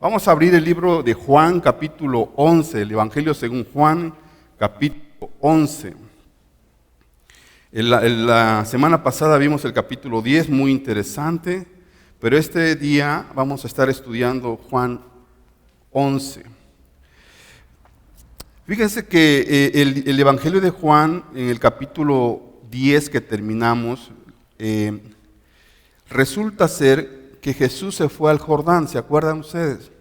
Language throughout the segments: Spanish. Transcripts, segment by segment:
Vamos a abrir el libro de Juan, capítulo 11, el Evangelio según Juan, capítulo 11. La semana pasada vimos el capítulo 10, muy interesante, pero este día vamos a estar estudiando Juan 11. Fíjense que el Evangelio de Juan, en el capítulo 10 que terminamos, resulta ser que Jesús se fue al Jordán, ¿se acuerdan ustedes?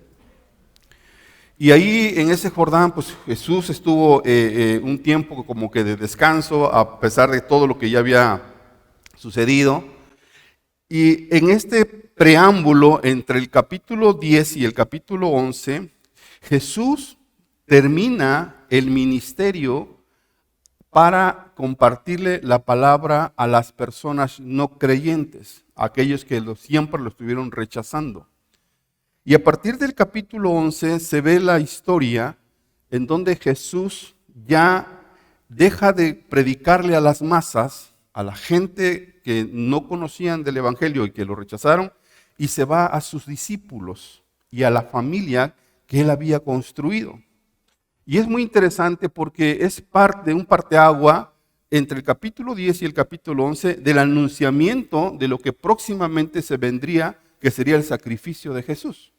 Y ahí en ese Jordán, pues Jesús estuvo un tiempo como que de descanso, a pesar de todo lo que ya había sucedido. Y en este preámbulo entre el capítulo 10 y el capítulo 11, Jesús termina el ministerio para compartirle la palabra a las personas no creyentes, a aquellos que siempre lo estuvieron rechazando. Y a partir del capítulo 11 se ve la historia en donde Jesús ya deja de predicarle a las masas, a la gente que no conocían del Evangelio y que lo rechazaron, y se va a sus discípulos y a la familia que él había construido. Y es muy interesante porque es parte de un parteagua entre el capítulo 10 y el capítulo 11 del anunciamiento de lo que próximamente se vendría, que sería el sacrificio de Jesús.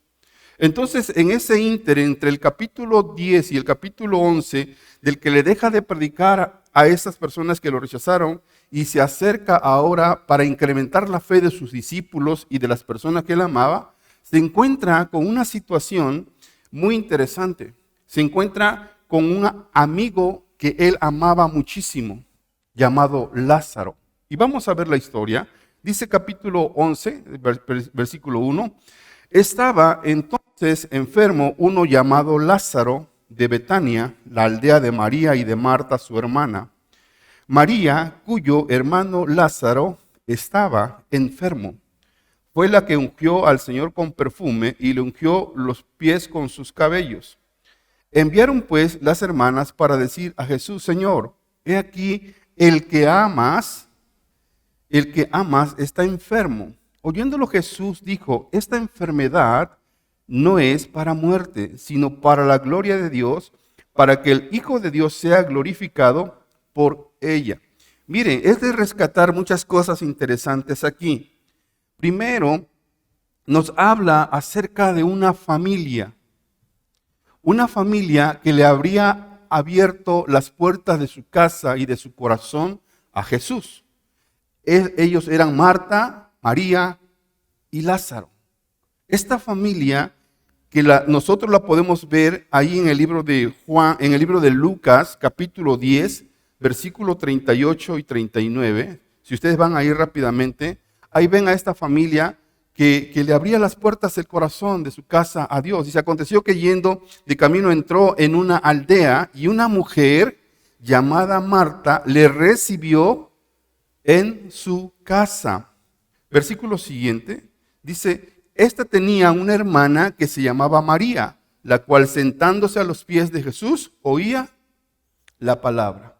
Entonces, en ese ínter, entre el capítulo 10 y el capítulo 11, del que le deja de predicar a esas personas que lo rechazaron y se acerca ahora para incrementar la fe de sus discípulos y de las personas que él amaba, se encuentra con una situación muy interesante. Se encuentra con un amigo que él amaba muchísimo, llamado Lázaro. Y vamos a ver la historia. Dice capítulo 11, versículo 1. Estaba entonces enfermo uno llamado Lázaro de Betania, la aldea de María y de Marta, su hermana. María, cuyo hermano Lázaro estaba enfermo, fue la que ungió al Señor con perfume y le ungió los pies con sus cabellos. Enviaron pues las hermanas para decir a Jesús: Señor, he aquí el que amas está enfermo. Oyéndolo Jesús dijo: esta enfermedad no es para muerte, sino para la gloria de Dios, para que el Hijo de Dios sea glorificado por ella. Miren, es de rescatar muchas cosas interesantes aquí. Primero, nos habla acerca de una familia que le habría abierto las puertas de su casa y de su corazón a Jesús. Ellos eran Marta, María y Lázaro. Esta familia que nosotros la podemos ver ahí en el libro de Juan, en el libro de Lucas, capítulo 10, versículo 38 y 39. Si ustedes van ahí rápidamente, ahí ven a esta familia que le abría las puertas del corazón de su casa a Dios. Dice: aconteció que yendo de camino entró en una aldea y una mujer llamada Marta le recibió en su casa. Versículo siguiente, dice: esta tenía una hermana que se llamaba María, la cual sentándose a los pies de Jesús oía la palabra.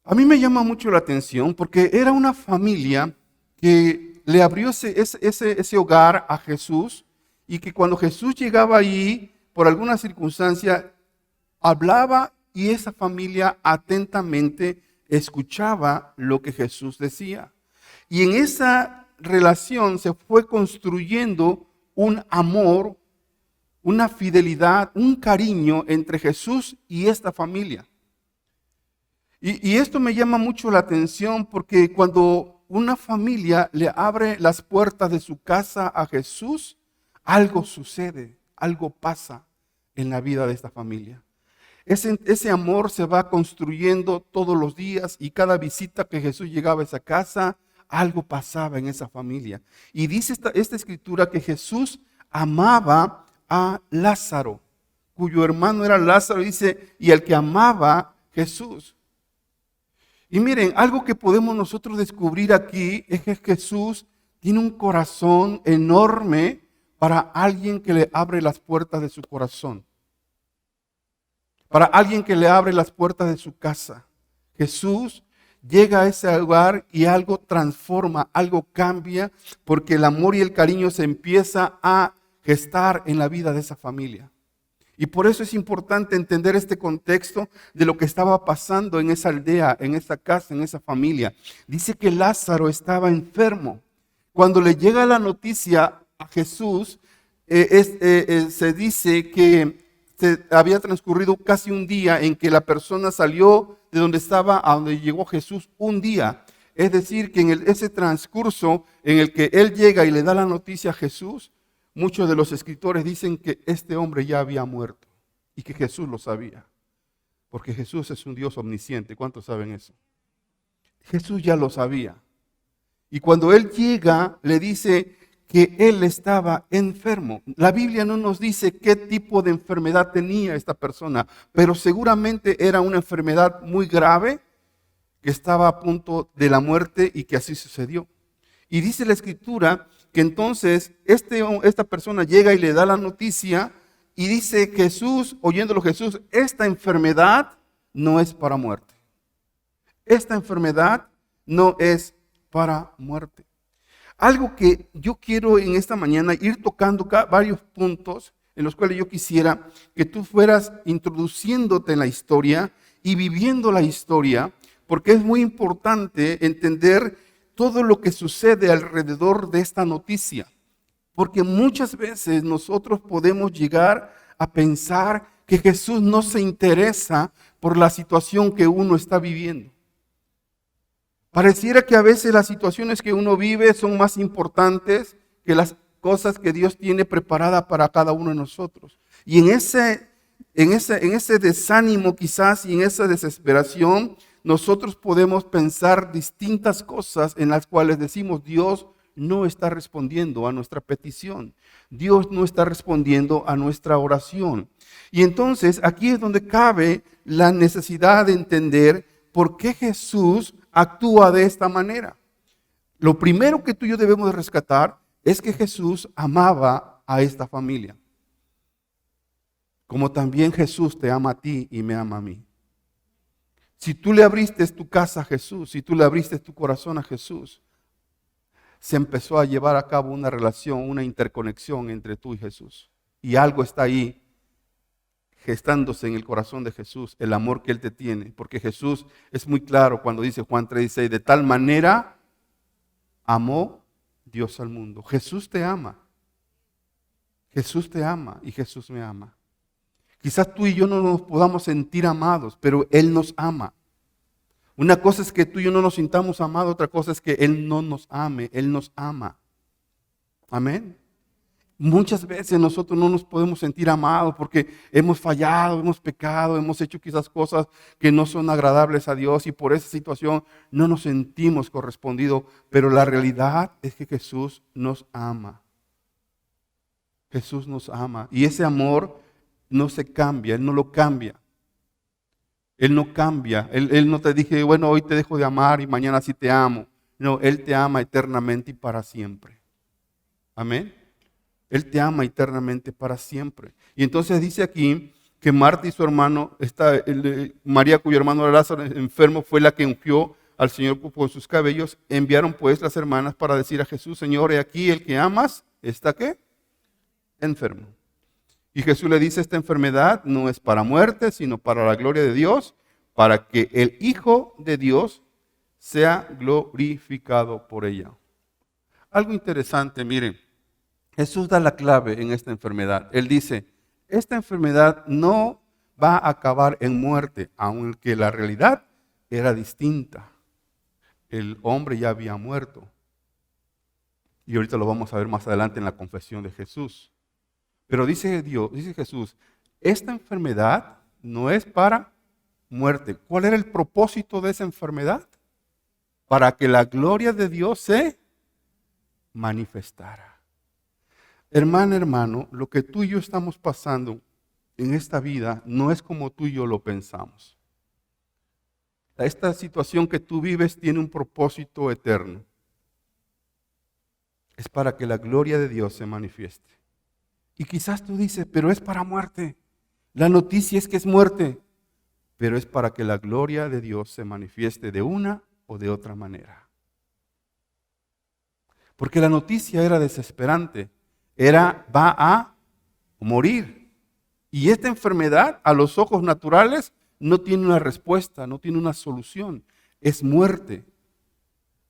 A mí me llama mucho la atención porque era una familia que le abrió ese hogar a Jesús, y que cuando Jesús llegaba ahí, por alguna circunstancia, hablaba y esa familia atentamente escuchaba lo que Jesús decía. Y en esa relación se fue construyendo un amor, una fidelidad, un cariño entre Jesús y esta familia. Y esto me llama mucho la atención porque cuando una familia le abre las puertas de su casa a Jesús, algo sucede, algo pasa en la vida de esta familia. Ese amor se va construyendo todos los días, y cada visita que Jesús llegaba a esa casa, algo pasaba en esa familia. Y dice esta escritura que Jesús amaba a Lázaro, cuyo hermano era Lázaro, dice, y al que amaba Jesús. Y miren, algo que podemos nosotros descubrir aquí es que Jesús tiene un corazón enorme para alguien que le abre las puertas de su corazón, para alguien que le abre las puertas de su casa. Jesús llega a ese lugar y algo transforma, algo cambia, porque el amor y el cariño se empieza a gestar en la vida de esa familia. Y por eso es importante entender este contexto de lo que estaba pasando en esa aldea, en esa casa, en esa familia. Dice que Lázaro estaba enfermo. Cuando le llega la noticia a Jesús, se dice que había transcurrido casi un día en que la persona salió de donde estaba a donde llegó Jesús un día. Es decir, que en ese transcurso en el que él llega y le da la noticia a Jesús, muchos de los escritores dicen que este hombre ya había muerto y que Jesús lo sabía. Porque Jesús es un Dios omnisciente. ¿Cuántos saben eso? Jesús ya lo sabía. Y cuando él llega, le dice que él estaba enfermo. La Biblia no nos dice qué tipo de enfermedad tenía esta persona, pero seguramente era una enfermedad muy grave que estaba a punto de la muerte y que así sucedió. Y dice la Escritura que entonces esta persona llega y le da la noticia y dice Jesús, oyéndolo Jesús, esta enfermedad no es para muerte. Esta enfermedad no es para muerte. Algo que yo quiero en esta mañana ir tocando varios puntos en los cuales yo quisiera que tú fueras introduciéndote en la historia y viviendo la historia, porque es muy importante entender todo lo que sucede alrededor de esta noticia. Porque muchas veces nosotros podemos llegar a pensar que Jesús no se interesa por la situación que uno está viviendo. Pareciera que a veces las situaciones que uno vive son más importantes que las cosas que Dios tiene preparadas para cada uno de nosotros. Y en ese desánimo quizás y en esa desesperación, nosotros podemos pensar distintas cosas en las cuales decimos Dios no está respondiendo a nuestra petición. Dios no está respondiendo a nuestra oración. Y entonces aquí es donde cabe la necesidad de entender por qué Jesús actúa de esta manera. Lo primero que tú y yo debemos de rescatar es que Jesús amaba a esta familia. Como también Jesús te ama a ti y me ama a mí. Si tú le abriste tu casa a Jesús, si tú le abriste tu corazón a Jesús, se empezó a llevar a cabo una relación, una interconexión entre tú y Jesús. Y algo está ahí gestándose en el corazón de Jesús, el amor que Él te tiene. Porque Jesús es muy claro cuando dice Juan 3:16, de tal manera amó Dios al mundo. Jesús te ama. Jesús te ama y Jesús me ama. Quizás tú y yo no nos podamos sentir amados, pero Él nos ama. Una cosa es que tú y yo no nos sintamos amados, otra cosa es que Él no nos ame, Él nos ama. Amén. Muchas veces nosotros no nos podemos sentir amados porque hemos fallado, hemos pecado, hemos hecho quizás cosas que no son agradables a Dios y por esa situación no nos sentimos correspondidos, pero la realidad es que Jesús nos ama. Jesús nos ama y ese amor no se cambia, Él no lo cambia. Él no cambia, Él no te dice, bueno, hoy te dejo de amar y mañana sí te amo. No, Él te ama eternamente y para siempre. Amén. Él te ama eternamente para siempre. Y entonces dice aquí que Marta y su hermano, María cuyo hermano Lázaro enfermo fue la que ungió al Señor con sus cabellos. Enviaron pues las hermanas para decir a Jesús, Señor, he aquí el que amas, ¿está qué? Enfermo. Y Jesús le dice, esta enfermedad no es para muerte, sino para la gloria de Dios, para que el Hijo de Dios sea glorificado por ella. Algo interesante, miren, Jesús da la clave en esta enfermedad. Él dice, esta enfermedad no va a acabar en muerte, aunque la realidad era distinta. El hombre ya había muerto. Y ahorita lo vamos a ver más adelante en la confesión de Jesús. Pero dice Jesús, esta enfermedad no es para muerte. ¿Cuál era el propósito de esa enfermedad? Para que la gloria de Dios se manifestara. Hermana, hermano, lo que tú y yo estamos pasando en esta vida no es como tú y yo lo pensamos. Esta situación que tú vives tiene un propósito eterno. Es para que la gloria de Dios se manifieste. Y quizás tú dices, pero es para muerte. La noticia es que es muerte. Pero es para que la gloria de Dios se manifieste de una o de otra manera. Porque la noticia era desesperante. va a morir. Y esta enfermedad, a los ojos naturales, no tiene una respuesta, no tiene una solución. Es muerte.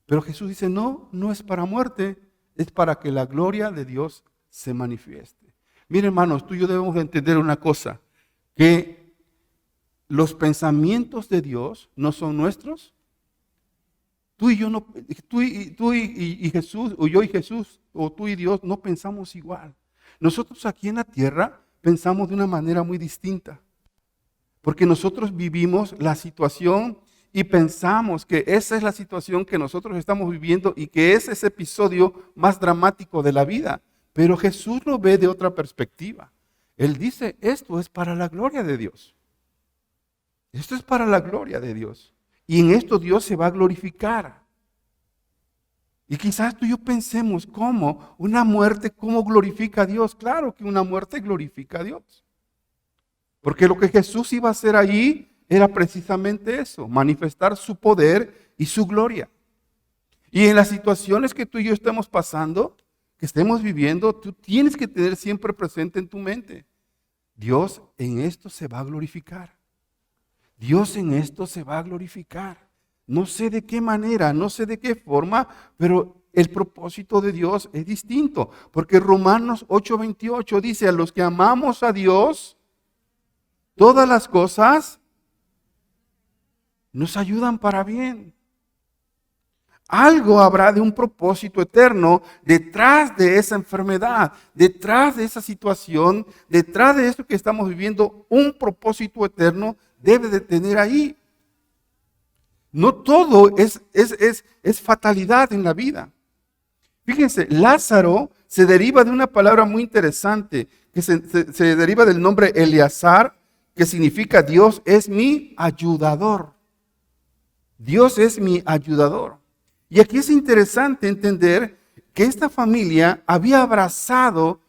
Pero Jesús dice, no, no es para muerte, es para que la gloria de Dios se manifieste. Miren, hermanos, tú y yo debemos de entender una cosa, que los pensamientos de Dios no son nuestros. Tú y yo no, tú y Jesús, o yo y Jesús, o tú y Dios no pensamos igual. Nosotros aquí en la tierra pensamos de una manera muy distinta. Porque nosotros vivimos la situación y pensamos que esa es la situación que nosotros estamos viviendo y que es ese episodio más dramático de la vida. Pero Jesús lo ve de otra perspectiva. Él dice, esto es para la gloria de Dios. Esto es para la gloria de Dios. Y en esto Dios se va a glorificar. Y quizás tú y yo pensemos, ¿cómo? Una muerte, ¿cómo glorifica a Dios? Claro que una muerte glorifica a Dios. Porque lo que Jesús iba a hacer allí era precisamente eso, manifestar su poder y su gloria. Y en las situaciones que tú y yo estamos pasando, que estemos viviendo, tú tienes que tener siempre presente en tu mente, Dios en esto se va a glorificar. Dios en esto se va a glorificar. No sé de qué manera, no sé de qué forma, pero el propósito de Dios es distinto. Porque Romanos 8:28 dice, a los que amamos a Dios, todas las cosas nos ayudan para bien. Algo habrá de un propósito eterno detrás de esa enfermedad, detrás de esa situación, detrás de esto que estamos viviendo, un propósito eterno debe de tener ahí. No todo es fatalidad en la vida. Fíjense, Lázaro se deriva de una palabra muy interesante, que se deriva del nombre Eleazar, que significa Dios es mi ayudador. Dios es mi ayudador. Y aquí es interesante entender que esta familia había abrazado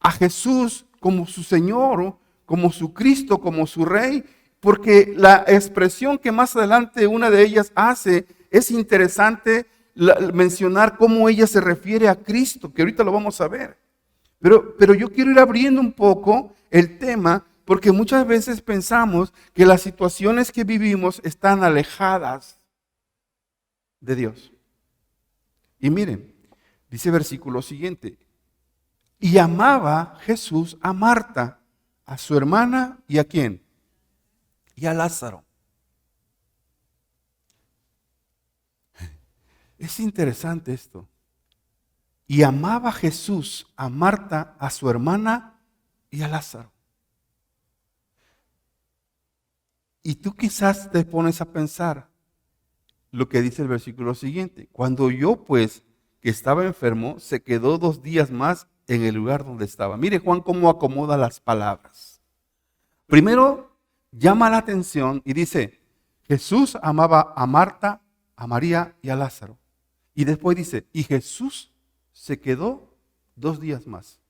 a Jesús como su Señor, como su Cristo, como su Rey, porque la expresión que más adelante una de ellas hace es interesante mencionar cómo ella se refiere a Cristo, que ahorita lo vamos a ver. Pero yo quiero ir abriendo un poco el tema, porque muchas veces pensamos que las situaciones que vivimos están alejadas de Dios. Y miren, dice el versículo siguiente, y amaba Jesús a Marta, a su hermana y ¿a quién? Y a Lázaro. Es interesante esto. Y amaba Jesús a Marta, a su hermana y a Lázaro. Y tú quizás te pones a pensar lo que dice el versículo siguiente. Cuando yo pues, que estaba enfermo, se quedó 2 días más en el lugar donde estaba. Mire Juan cómo acomoda las palabras. Primero llama la atención y dice, Jesús amaba a Marta, a María y a Lázaro. Y después dice, y Jesús se quedó 2 días más.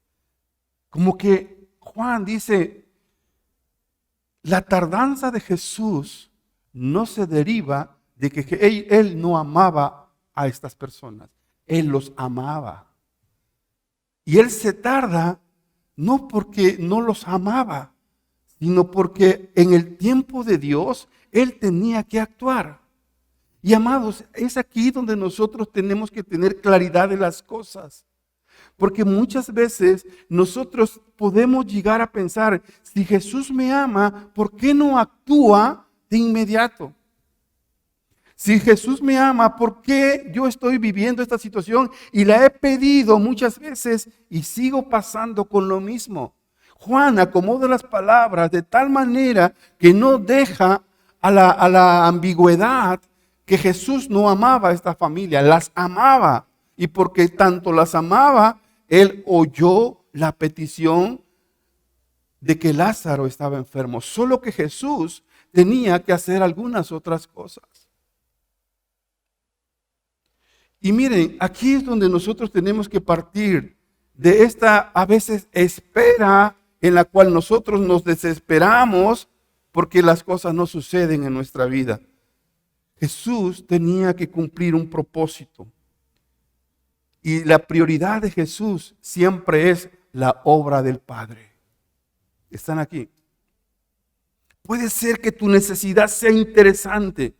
Como que Juan dice, la tardanza de Jesús no se deriva de que él no amaba a estas personas. Él los amaba. Y él se tarda no porque no los amaba, sino porque en el tiempo de Dios él tenía que actuar. Y amados, es aquí donde nosotros tenemos que tener claridad de las cosas. Porque muchas veces nosotros podemos llegar a pensar, si Jesús me ama, ¿por qué no actúa de inmediato? Si Jesús me ama, ¿por qué yo estoy viviendo esta situación y la he pedido muchas veces y sigo pasando con lo mismo? Juan acomoda las palabras de tal manera que no deja a la ambigüedad que Jesús no amaba a esta familia, las amaba. Y porque tanto las amaba, él oyó la petición de que Lázaro estaba enfermo. Solo que Jesús tenía que hacer algunas otras cosas. Y miren, aquí es donde nosotros tenemos que partir de esta a veces espera en la cual nosotros nos desesperamos porque las cosas no suceden en nuestra vida. Jesús tenía que cumplir un propósito. Y la prioridad de Jesús siempre es la obra del Padre. ¿Están aquí? Puede ser que tu necesidad sea interesante,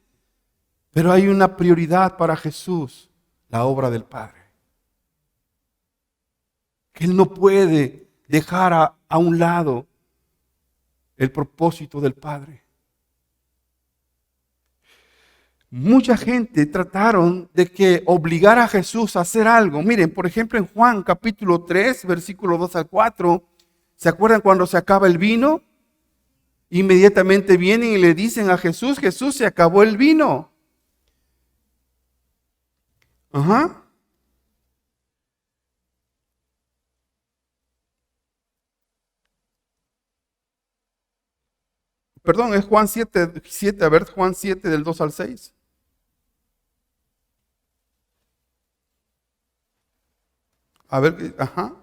pero hay una prioridad para Jesús, la obra del Padre. Que Él no puede dejar a un lado el propósito del Padre. Mucha gente trataron de que obligar a Jesús a hacer algo. Miren, por ejemplo, en Juan capítulo 3, versículo 2 al 4, ¿se acuerdan cuando se acaba el vino? Inmediatamente vienen y le dicen a Jesús, Jesús, se acabó el vino. Ajá. Perdón, es Juan 7, a ver, Juan 7 del 2 al 6. A ver, ajá.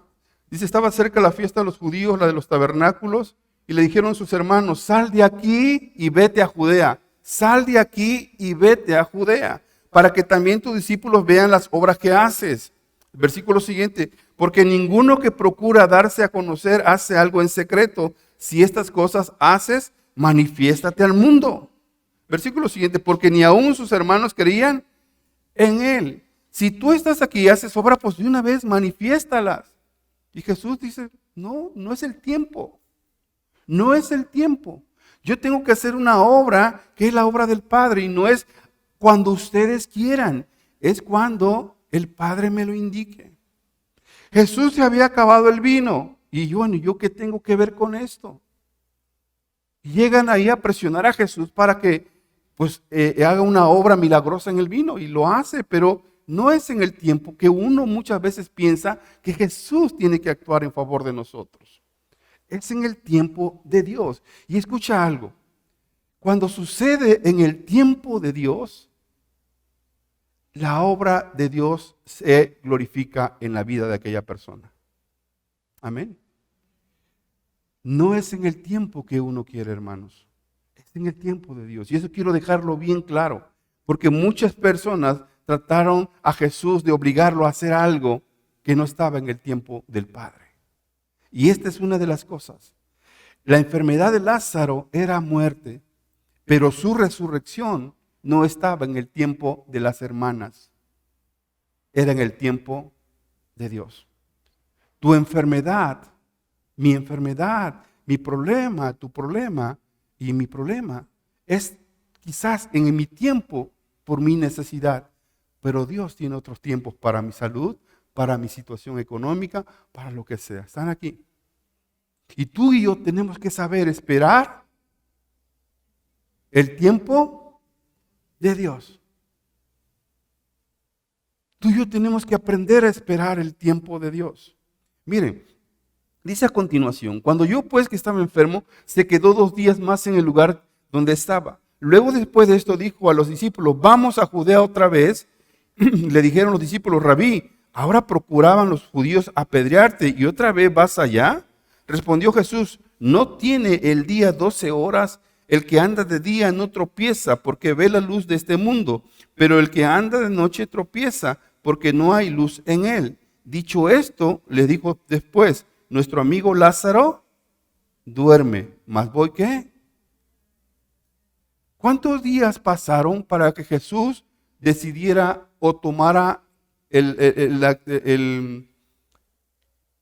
Dice, estaba cerca la fiesta de los judíos, la de los tabernáculos, y le dijeron a sus hermanos, sal de aquí y vete a Judea. Sal de aquí y vete a Judea, para que también tus discípulos vean las obras que haces. Versículo siguiente, porque ninguno que procura darse a conocer hace algo en secreto. Si estas cosas haces, manifiéstate al mundo. Versículo siguiente, porque ni aún sus hermanos creían en él. Si tú estás aquí y haces obra, pues de una vez manifiéstalas. Y Jesús dice, no, no es el tiempo. No es el tiempo. Yo tengo que hacer una obra que es la obra del Padre y no es cuando ustedes quieran, es cuando el Padre me lo indique. Jesús se había acabado el vino y yo, bueno, ¿yo qué tengo que ver con esto? Y llegan ahí a presionar a Jesús para que pues haga una obra milagrosa en el vino y lo hace, pero no es en el tiempo que uno muchas veces piensa que Jesús tiene que actuar en favor de nosotros. Es en el tiempo de Dios. Y escucha algo, cuando sucede en el tiempo de Dios, la obra de Dios se glorifica en la vida de aquella persona. Amén. No es en el tiempo que uno quiere, hermanos. Es en el tiempo de Dios. Y eso quiero dejarlo bien claro. Porque muchas personas trataron a Jesús de obligarlo a hacer algo que no estaba en el tiempo del Padre. Y esta es una de las cosas. La enfermedad de Lázaro era muerte, pero su resurrección no estaba en el tiempo de las hermanas. Era en el tiempo de Dios. Tu enfermedad, mi problema, tu problema y mi problema es quizás en mi tiempo por mi necesidad, pero Dios tiene otros tiempos para mi salud, para mi situación económica, para lo que sea. Están aquí. Y tú y yo tenemos que saber esperar el tiempo de Dios. Tú y yo tenemos que aprender a esperar el tiempo de Dios. Miren, dice a continuación, cuando yo pues que estaba enfermo, se quedó 2 días más en el lugar donde estaba. Luego después de esto dijo a los discípulos, vamos a Judea otra vez. Le dijeron los discípulos, Rabí, ahora procuraban los judíos apedrearte y otra vez vas allá. Respondió Jesús, ¿no tiene el día 12 horas? El que anda de día no tropieza porque ve la luz de este mundo, pero el que anda de noche tropieza porque no hay luz en él. Dicho esto, le dijo después, nuestro amigo Lázaro duerme, ¿mas voy qué? ¿Cuántos días pasaron para que Jesús decidiera o tomara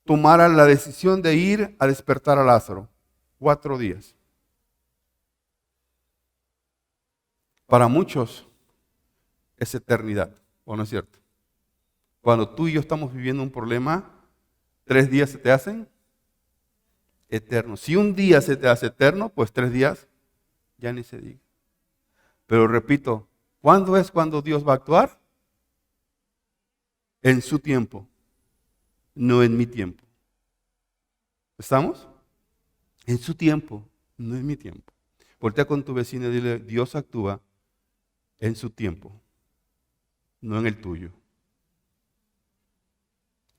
tomara la decisión de ir a despertar a Lázaro? 4 días. Para muchos es eternidad, ¿o no es cierto? Cuando tú y yo estamos viviendo un problema, 3 días se te hacen eternos. Si un día se te hace eterno, pues 3 días ya ni se diga. Pero repito, ¿cuándo es cuando Dios va a actuar? En su tiempo, no en mi tiempo. ¿Estamos? En su tiempo, no en mi tiempo. Voltea con tu vecino y dile, Dios actúa en su tiempo, no en el tuyo.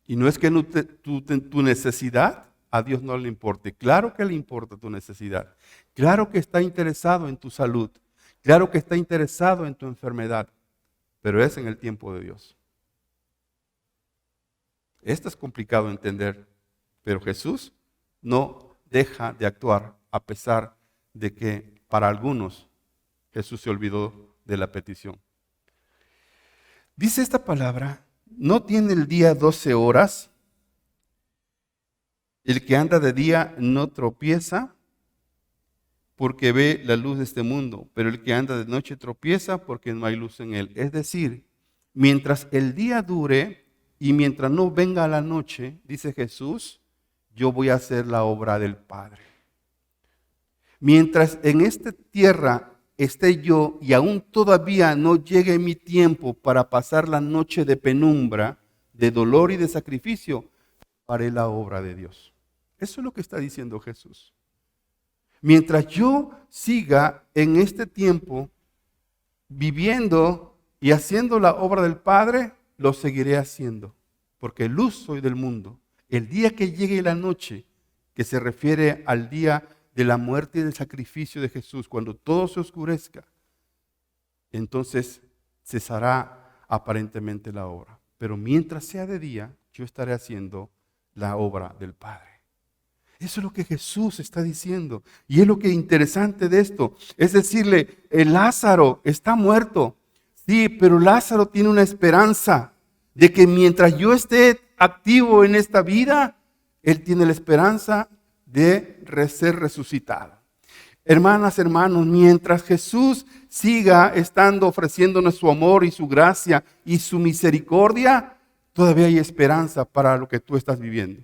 Y no es que tu necesidad a Dios no le importe. Claro que le importa tu necesidad. Claro que está interesado en tu salud. Claro que está interesado en tu enfermedad. Pero es en el tiempo de Dios. Esto es complicado de entender, pero Jesús no deja de actuar a pesar de que para algunos Jesús se olvidó de la petición. Dice esta palabra, ¿no tiene el día 12 horas? El que anda de día no tropieza porque ve la luz de este mundo, pero el que anda de noche tropieza porque no hay luz en él. Es decir, mientras el día dure y mientras no venga la noche, dice Jesús, yo voy a hacer la obra del Padre. Mientras en esta tierra esté yo y aún todavía no llegue mi tiempo para pasar la noche de penumbra, de dolor y de sacrificio, haré la obra de Dios. Eso es lo que está diciendo Jesús. Mientras yo siga en este tiempo viviendo y haciendo la obra del Padre, lo seguiré haciendo, porque luz soy del mundo. El día que llegue la noche, que se refiere al día de la muerte y del sacrificio de Jesús, cuando todo se oscurezca, entonces cesará aparentemente la obra. Pero mientras sea de día, yo estaré haciendo la obra del Padre. Eso es lo que Jesús está diciendo. Y es lo que es interesante de esto. Es decirle, el Lázaro está muerto. Sí, pero Lázaro tiene una esperanza de que mientras yo esté activo en esta vida, él tiene la esperanza de ser resucitado. Hermanas, hermanos, mientras Jesús siga estando ofreciéndonos su amor y su gracia y su misericordia, todavía hay esperanza para lo que tú estás viviendo.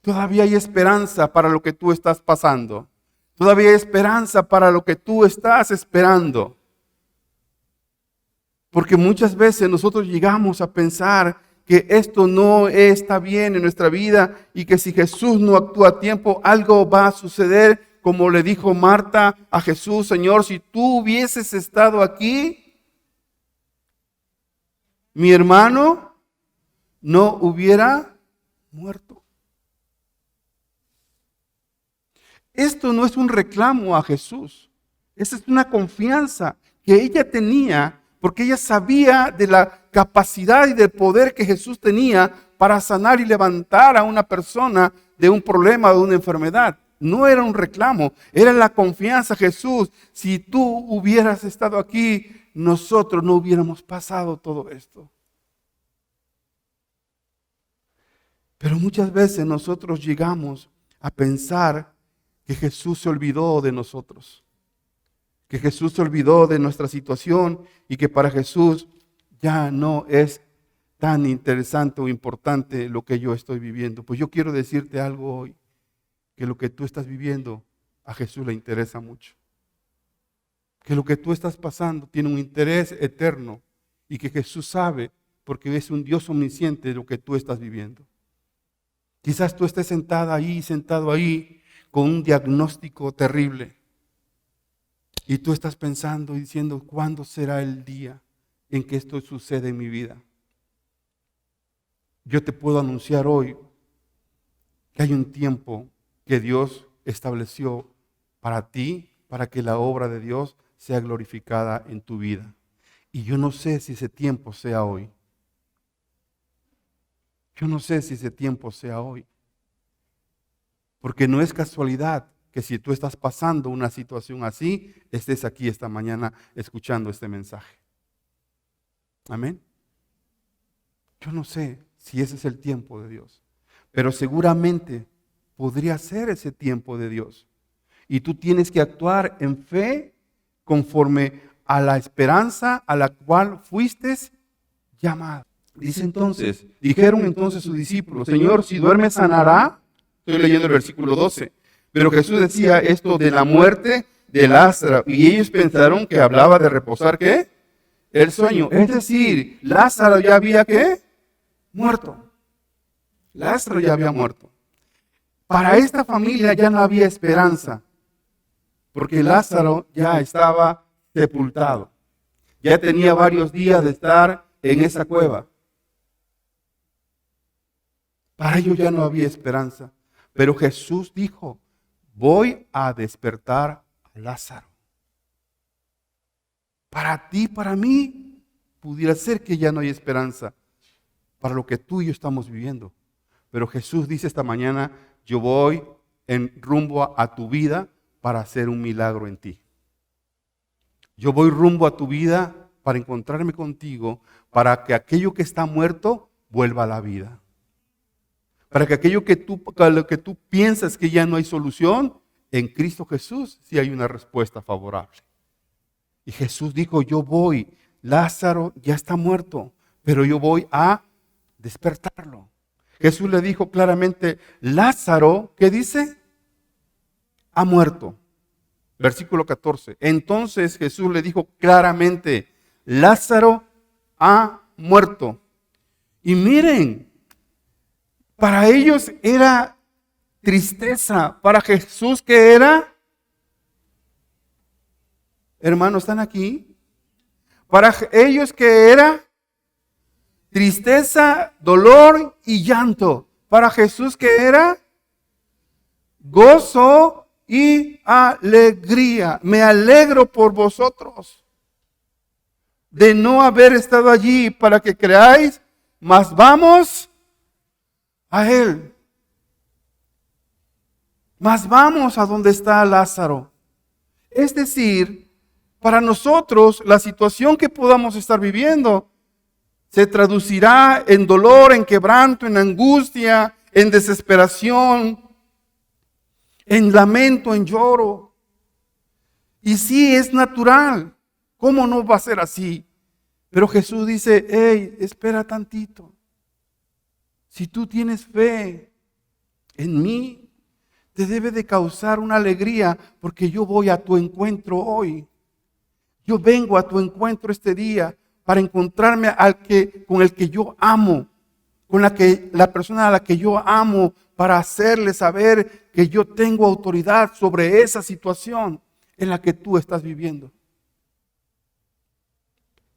Todavía hay esperanza para lo que tú estás pasando. Todavía hay esperanza para lo que tú estás esperando. Porque muchas veces nosotros llegamos a pensar que esto no está bien en nuestra vida y que si Jesús no actúa a tiempo, algo va a suceder, como le dijo Marta a Jesús: Señor, si tú hubieses estado aquí, mi hermano no hubiera muerto. Esto no es un reclamo a Jesús, esta es una confianza que ella tenía, porque ella sabía de la capacidad y del poder que Jesús tenía para sanar y levantar a una persona de un problema o de una enfermedad. No era un reclamo, era la confianza. Jesús, si tú hubieras estado aquí, nosotros no hubiéramos pasado todo esto. Pero muchas veces nosotros llegamos a pensar que Jesús se olvidó de nosotros, que Jesús se olvidó de nuestra situación y que para Jesús ya no es tan interesante o importante lo que yo estoy viviendo. Pues yo quiero decirte algo hoy, que lo que tú estás viviendo a Jesús le interesa mucho, que lo que tú estás pasando tiene un interés eterno y que Jesús sabe, porque es un Dios omnisciente, de lo que tú estás viviendo. Quizás tú estés sentado ahí con un diagnóstico terrible. Y tú estás pensando y diciendo, ¿cuándo será el día en que esto sucede en mi vida? Yo te puedo anunciar hoy que hay un tiempo que Dios estableció para ti, para que la obra de Dios sea glorificada en tu vida. Y yo no sé si ese tiempo sea hoy. Yo no sé si ese tiempo sea hoy. Porque no es casualidad que si tú estás pasando una situación así, estés aquí esta mañana escuchando este mensaje. Amén. Yo no sé si ese es el tiempo de Dios, pero seguramente podría ser ese tiempo de Dios. Y tú tienes que actuar en fe conforme a la esperanza a la cual fuiste llamado. Dijeron entonces sus discípulos, Señor, si duerme sanará. Estoy leyendo el versículo 12. Pero Jesús decía esto de la muerte de Lázaro. Y ellos pensaron que hablaba de reposar, ¿qué? El sueño. Es decir, Lázaro ya había, ¿qué? Muerto. Lázaro ya había muerto. Para esta familia ya no había esperanza, porque Lázaro ya estaba sepultado. Ya tenía varios días de estar en esa cueva. Para ellos ya no había esperanza. Pero Jesús dijo, voy a despertar a Lázaro. Para ti, para mí, pudiera ser que ya no hay esperanza. para lo que tú y yo estamos viviendo. Pero Jesús dice esta mañana, yo voy en rumbo a tu vida para hacer un milagro en ti. Yo voy rumbo a tu vida para encontrarme contigo, para que aquello que está muerto vuelva a la vida. Para que aquello que tú piensas que ya no hay solución, en Cristo Jesús sí hay una respuesta favorable. Y Jesús dijo, yo voy, Lázaro ya está muerto, pero yo voy a despertarlo. Jesús le dijo claramente, Lázaro, ¿qué dice? Ha muerto. Versículo 14. Entonces Jesús le dijo claramente, Lázaro ha muerto. Y miren, para ellos era tristeza. Para Jesús, ¿qué era? Hermanos, ¿están aquí? Para ellos, ¿qué era? Tristeza, dolor y llanto. Para Jesús, ¿qué era? Gozo y alegría. Me alegro por vosotros de no haber estado allí para que creáis, mas vamos a Él. Mas vamos a donde está Lázaro. Es decir, para nosotros la situación que podamos estar viviendo se traducirá en dolor, en quebranto, en angustia, en desesperación, en lamento, en lloro. Y sí, es natural. ¿Cómo no va a ser así? Pero Jesús dice, hey, espera tantito. Si tú tienes fe en mí, te debe de causar una alegría porque yo voy a tu encuentro hoy. Yo vengo a tu encuentro este día para encontrarme con el que yo amo, con la persona a la que yo amo, para hacerle saber que yo tengo autoridad sobre esa situación en la que tú estás viviendo.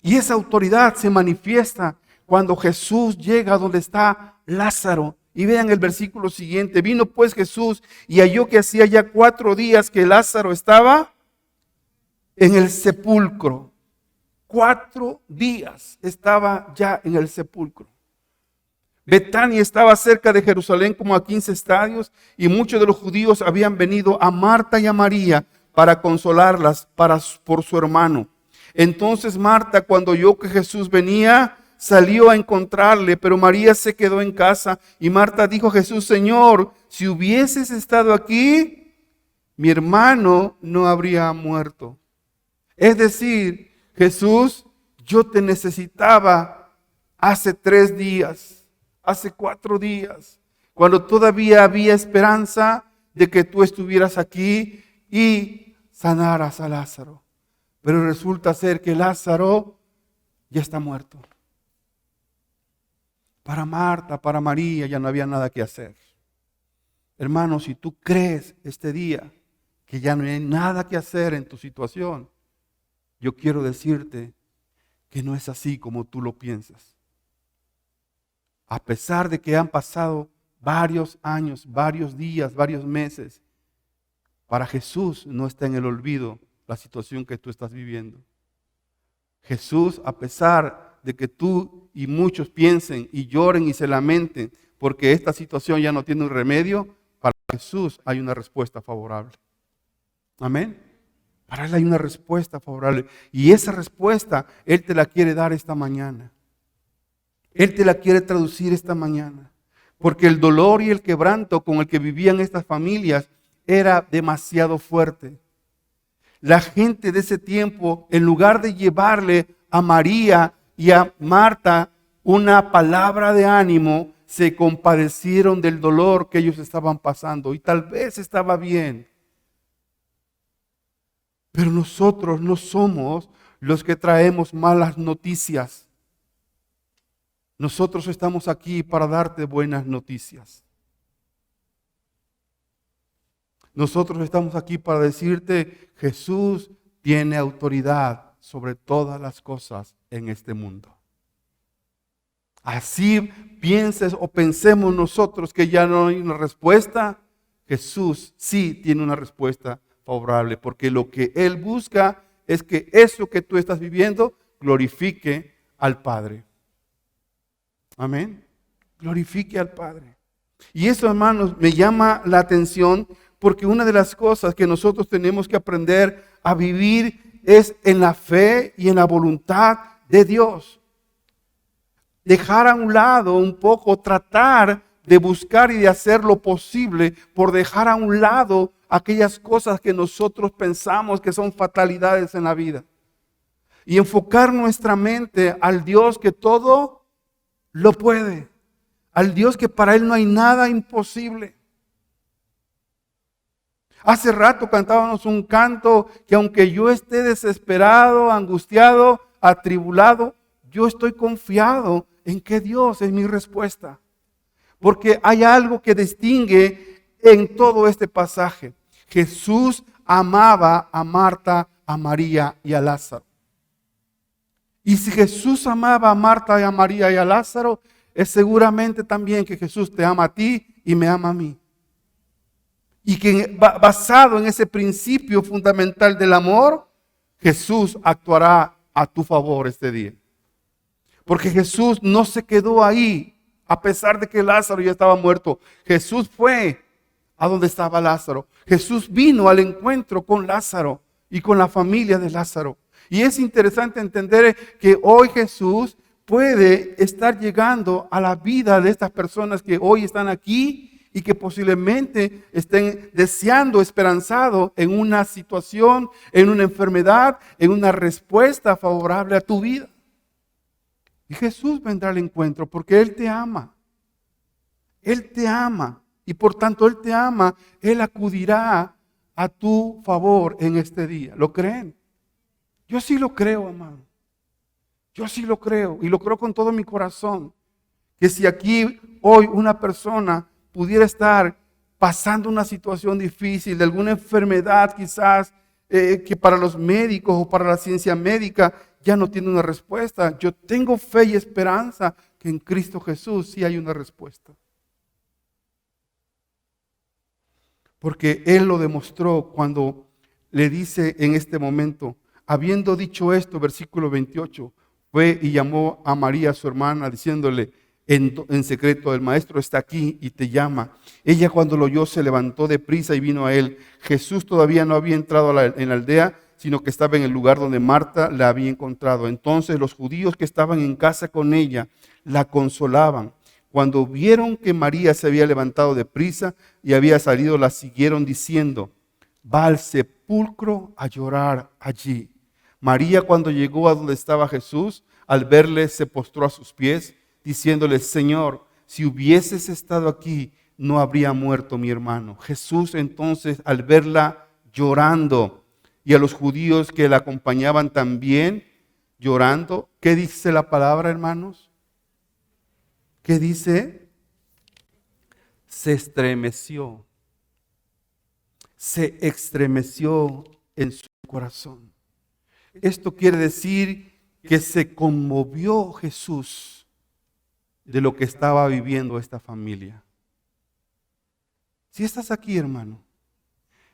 Y esa autoridad se manifiesta cuando Jesús llega donde está Lázaro. Y vean el versículo siguiente. Vino pues Jesús y halló que hacía ya 4 días que Lázaro estaba en el sepulcro. 4 días estaba ya en el sepulcro. Betania estaba cerca de Jerusalén como a 15 estadios y muchos de los judíos habían venido a Marta y a María para consolarlas por su hermano. Entonces Marta, cuando oyó que Jesús venía, salió a encontrarle, pero María se quedó en casa. Y Marta dijo a Jesús, Señor, si hubieses estado aquí, mi hermano no habría muerto. Es decir, Jesús, yo te necesitaba hace 3 días, hace 4 días, cuando todavía había esperanza de que tú estuvieras aquí y sanaras a Lázaro. Pero resulta ser que Lázaro ya está muerto. Para Marta, para María ya no había nada que hacer. Hermano, si tú crees este día que ya no hay nada que hacer en tu situación, yo quiero decirte que no es así como tú lo piensas. A pesar de que han pasado varios años, varios días, varios meses, para Jesús no está en el olvido la situación que tú estás viviendo. Jesús, a pesar de que tú y muchos piensen y lloren y se lamenten porque esta situación ya no tiene un remedio, para Jesús hay una respuesta favorable. Amén. Para Él hay una respuesta favorable. Y esa respuesta Él te la quiere dar esta mañana. Él te la quiere traducir esta mañana. Porque el dolor y el quebranto con el que vivían estas familias era demasiado fuerte. La gente de ese tiempo, en lugar de llevarle a María y a Marta una palabra de ánimo, se compadecieron del dolor que ellos estaban pasando. Y tal vez estaba bien. Pero nosotros no somos los que traemos malas noticias. Nosotros estamos aquí para darte buenas noticias. Nosotros estamos aquí para decirte, Jesús tiene autoridad sobre todas las cosas en este mundo. Así pienses o pensemos nosotros que ya no hay una respuesta, Jesús sí tiene una respuesta favorable, porque lo que Él busca es que eso que tú estás viviendo glorifique al Padre. Amén. Glorifique al Padre. Y eso, hermanos, me llama la atención porque una de las cosas que nosotros tenemos que aprender a vivir es en la fe y en la voluntad de Dios. Dejar a un lado un poco, tratar de buscar y de hacer lo posible por dejar a un lado aquellas cosas que nosotros pensamos que son fatalidades en la vida. Y enfocar nuestra mente al Dios que todo lo puede. Al Dios que para Él no hay nada imposible. Hace rato cantábamos un canto que aunque yo esté desesperado, angustiado, atribulado, yo estoy confiado en que Dios es mi respuesta. Porque hay algo que distingue en todo este pasaje. Jesús amaba a Marta, a María y a Lázaro. Y si Jesús amaba a Marta, y a María y a Lázaro, es seguramente también que Jesús te ama a ti y me ama a mí. Y que basado en ese principio fundamental del amor, Jesús actuará a tu favor este día. Porque Jesús no se quedó ahí, a pesar de que Lázaro ya estaba muerto. Jesús fue a donde estaba Lázaro. Jesús vino al encuentro con Lázaro y con la familia de Lázaro. Y es interesante entender que hoy Jesús puede estar llegando a la vida de estas personas que hoy están aquí y que posiblemente estén deseando, esperanzado en una situación, en una enfermedad, en una respuesta favorable a tu vida. Y Jesús vendrá al encuentro porque Él te ama. Él te ama. Y por tanto Él te ama. Él acudirá a tu favor en este día. ¿Lo creen? Yo sí lo creo, amado. Yo sí lo creo. Y lo creo con todo mi corazón. Que si aquí hoy una persona pudiera estar pasando una situación difícil, de alguna enfermedad quizás, que para los médicos o para la ciencia médica ya no tiene una respuesta. Yo tengo fe y esperanza que en Cristo Jesús sí hay una respuesta. Porque Él lo demostró cuando le dice en este momento, habiendo dicho esto, versículo 28, fue y llamó a María, su hermana, diciéndole en secreto, el maestro está aquí y te llama. Ella cuando lo oyó se levantó deprisa y vino a él. Jesús todavía no había entrado en la aldea, sino que estaba en el lugar donde Marta la había encontrado. Entonces los judíos que estaban en casa con ella la consolaban. Cuando vieron que María se había levantado deprisa y había salido, la siguieron diciendo, va al sepulcro a llorar allí. María cuando llegó a donde estaba Jesús, al verle se postró a sus pies, diciéndole, Señor, si hubieses estado aquí, no habría muerto mi hermano. Jesús entonces, al verla llorando, y a los judíos que la acompañaban también llorando, ¿qué dice la palabra, hermanos? ¿Qué dice? Se estremeció. Se estremeció en su corazón. Esto quiere decir que se conmovió Jesús de lo que estaba viviendo esta familia. Si estás aquí, hermano,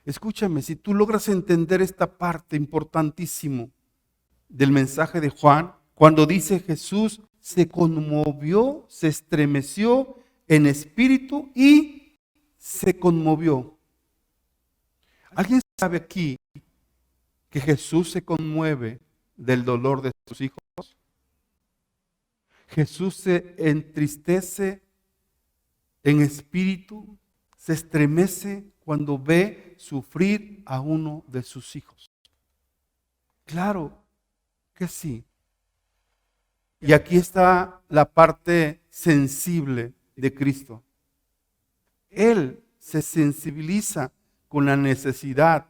escúchame, si tú logras entender esta parte importantísima del mensaje de Juan, cuando dice Jesús se conmovió, se estremeció en espíritu y se conmovió. ¿Alguien sabe aquí que Jesús se conmueve del dolor de sus hijos? Jesús se entristece en espíritu, se estremece cuando ve sufrir a uno de sus hijos. Claro que sí. Y aquí está la parte sensible de Cristo. Él se sensibiliza con la necesidad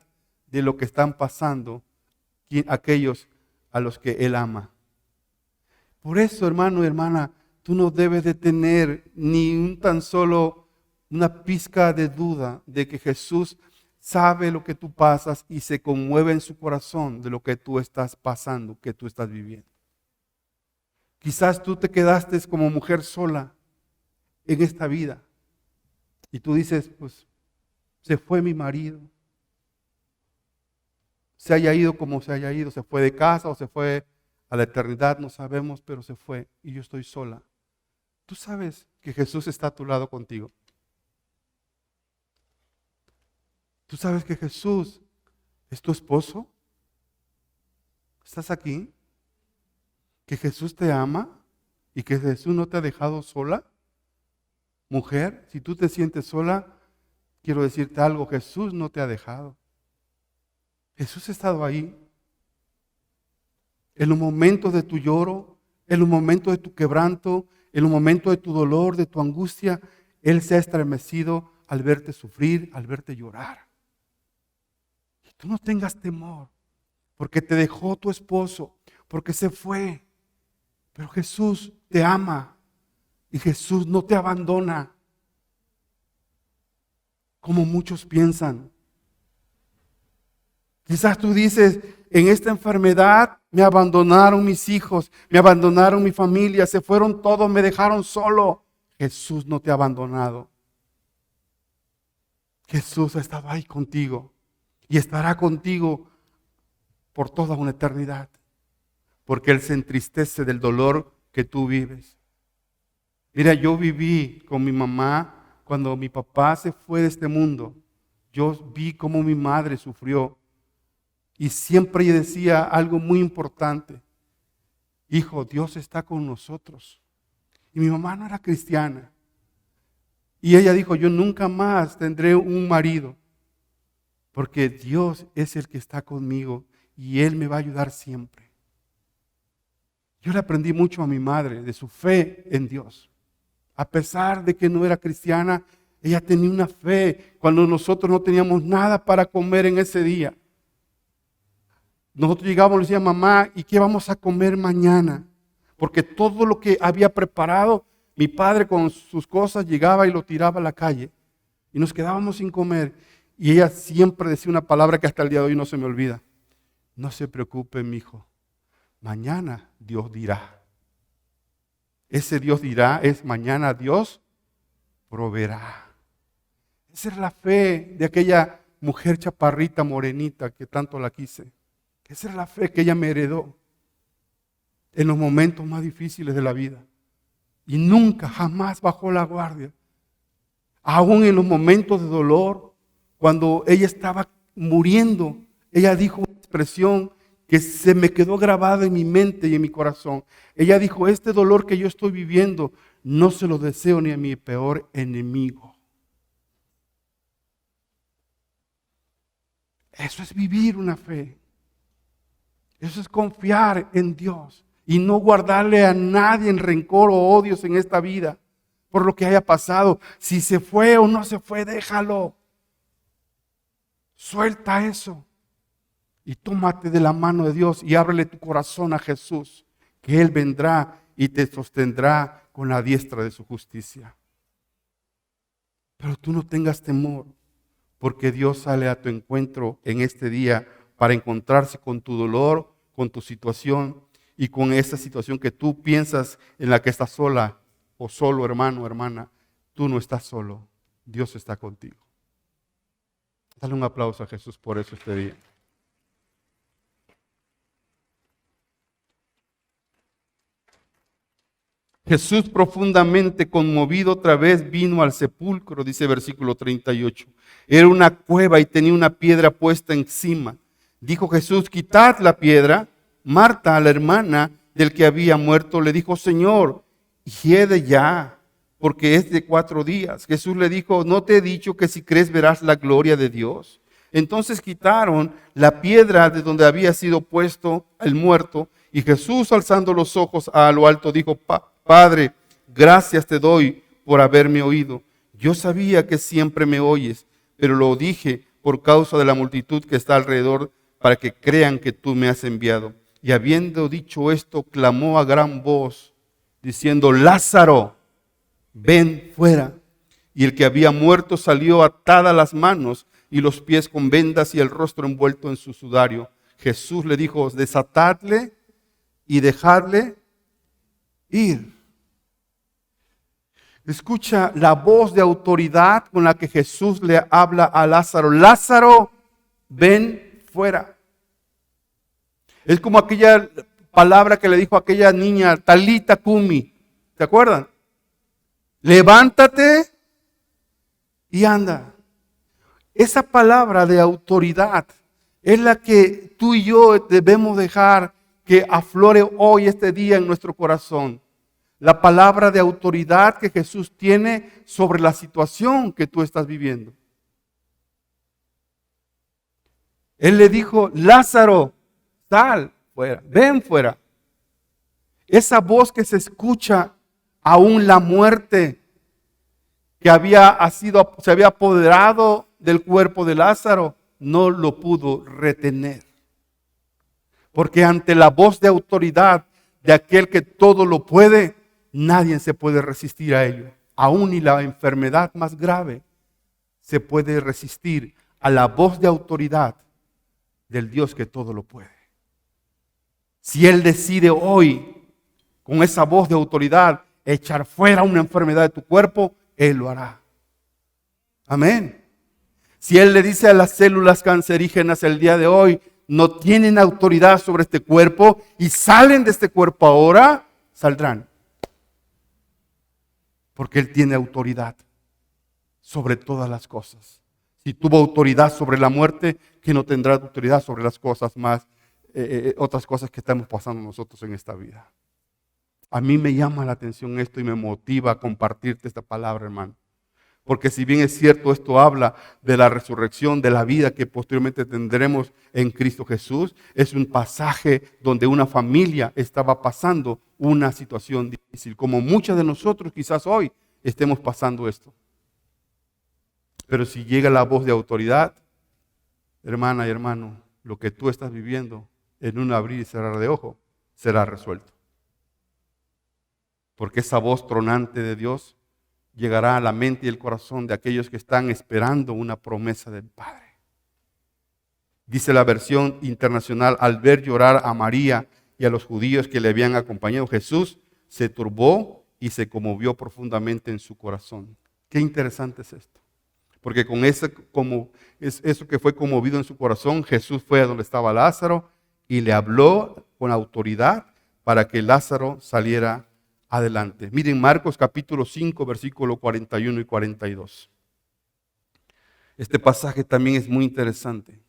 de lo que están pasando aquellos a los que Él ama. Por eso, hermano y hermana, tú no debes de tener ni un tan solo una pizca de duda de que Jesús sabe lo que tú pasas y se conmueve en su corazón de lo que tú estás pasando, que tú estás viviendo. Quizás tú te quedaste como mujer sola en esta vida y tú dices, pues se fue mi marido, se haya ido como se haya ido, se fue de casa o se fue a la eternidad, no sabemos, pero se fue y yo estoy sola. Tú sabes que Jesús está a tu lado contigo. Tú sabes que Jesús es tu esposo. ¿Estás aquí? Que Jesús te ama y que Jesús no te ha dejado sola. Mujer, si tú te sientes sola, quiero decirte algo, Jesús no te ha dejado. Jesús ha estado ahí. En los momentos de tu lloro, en los momentos de tu quebranto, en los momentos de tu dolor, de tu angustia, Él se ha estremecido al verte sufrir, al verte llorar. Y tú no tengas temor, porque te dejó tu esposo, porque se fue. Pero Jesús te ama y Jesús no te abandona, como muchos piensan. Quizás tú dices, en esta enfermedad me abandonaron mis hijos, me abandonaron mi familia, se fueron todos, me dejaron solo. Jesús no te ha abandonado. Jesús ha estado ahí contigo y estará contigo por toda una eternidad, porque Él se entristece del dolor que tú vives. Mira, yo viví con mi mamá cuando mi papá se fue de este mundo. Yo vi cómo mi madre sufrió. Y siempre ella decía algo muy importante. Hijo, Dios está con nosotros. Y mi mamá no era cristiana. Y ella dijo, yo nunca más tendré un marido, porque Dios es el que está conmigo y Él me va a ayudar siempre. Yo le aprendí mucho a mi madre de su fe en Dios. A pesar de que no era cristiana, ella tenía una fe cuando nosotros no teníamos nada para comer en ese día. Nosotros llegábamos y le decíamos, mamá, ¿y qué vamos a comer mañana? Porque todo lo que había preparado, mi padre con sus cosas llegaba y lo tiraba a la calle. Y nos quedábamos sin comer. Y ella siempre decía una palabra que hasta el día de hoy no se me olvida. No se preocupe, mi hijo. Mañana Dios dirá. Ese Dios dirá es mañana Dios proveerá. Esa es la fe de aquella mujer chaparrita, morenita, que tanto la quise. Esa es la fe que ella me heredó en los momentos más difíciles de la vida. Y nunca, jamás bajó la guardia. Aún en los momentos de dolor, cuando ella estaba muriendo, ella dijo una expresión que se me quedó grabada en mi mente y en mi corazón. Ella dijo, este dolor que yo estoy viviendo, no se lo deseo ni a mi peor enemigo. Eso es vivir una fe. Eso es confiar en Dios y no guardarle a nadie en rencor o odios en esta vida por lo que haya pasado. Si se fue o no se fue, déjalo. Suelta eso y tómate de la mano de Dios y ábrele tu corazón a Jesús, que Él vendrá y te sostendrá con la diestra de su justicia. Pero tú no tengas temor, porque Dios sale a tu encuentro en este día para encontrarse con tu dolor, con tu situación y con esa situación que tú piensas en la que estás sola o solo, hermano o hermana. Tú no estás solo, Dios está contigo. Dale un aplauso a Jesús por eso este día. Jesús, profundamente conmovido, otra vez vino al sepulcro, dice versículo 38. Era una cueva y tenía una piedra puesta encima. Dijo Jesús, quitad la piedra. Marta, la hermana del que había muerto, le dijo, Señor, hiede ya, porque es de 4 días. Jesús le dijo, ¿no te he dicho que si crees verás la gloria de Dios? Entonces quitaron la piedra de donde había sido puesto el muerto, y Jesús, alzando los ojos a lo alto, dijo, Padre, gracias te doy por haberme oído. Yo sabía que siempre me oyes, pero lo dije por causa de la multitud que está alrededor, para que crean que tú me has enviado. Y habiendo dicho esto, clamó a gran voz, diciendo, Lázaro, ven fuera. Y el que había muerto salió atadas las manos y los pies con vendas y el rostro envuelto en su sudario. Jesús le dijo, desatadle y dejadle ir. Escucha la voz de autoridad con la que Jesús le habla a Lázaro. Lázaro, ven fuera. Es como aquella palabra que le dijo a aquella niña, Talita Kumi. ¿Se acuerdan? levántate y anda. Esa palabra de autoridad es la que tú y yo debemos dejar que aflore hoy, este día, en nuestro corazón. La palabra de autoridad que Jesús tiene sobre la situación que tú estás viviendo. Él le dijo: Lázaro, sal fuera, ven fuera. Esa voz que se escucha, aún la muerte que se había apoderado del cuerpo de Lázaro, no lo pudo retener. Porque ante la voz de autoridad de aquel que todo lo puede, nadie se puede resistir a ello. Aún ni la enfermedad más grave se puede resistir a la voz de autoridad del Dios que todo lo puede. Si Él decide hoy, con esa voz de autoridad, echar fuera una enfermedad de tu cuerpo, Él lo hará. Amén. Si Él le dice a las células cancerígenas el día de hoy: no tienen autoridad sobre este cuerpo y salen de este cuerpo ahora, saldrán. Porque Él tiene autoridad sobre todas las cosas. Si tuvo autoridad sobre la muerte, que no tendrá autoridad sobre las cosas más, otras cosas que estamos pasando nosotros en esta vida. A mí me llama la atención esto y me motiva a compartirte esta palabra, hermano. Porque si bien es cierto, esto habla de la resurrección, de la vida que posteriormente tendremos en Cristo Jesús, es un pasaje donde una familia estaba pasando una situación difícil, como muchos de nosotros quizás hoy estemos pasando esto. Pero si llega la voz de autoridad, hermana y hermano, lo que tú estás viviendo en un abrir y cerrar de ojo será resuelto. Porque esa voz tronante de Dios llegará a la mente y el corazón de aquellos que están esperando una promesa del Padre. Dice la versión internacional: al ver llorar a María y a los judíos que le habían acompañado, Jesús se turbó y se conmovió profundamente en su corazón. Qué interesante es esto. Porque con eso que fue conmovido en su corazón, Jesús fue a donde estaba Lázaro y le habló con autoridad para que Lázaro saliera adelante. Miren Marcos capítulo 5, versículo 41 y 42. Este pasaje también es muy interesante.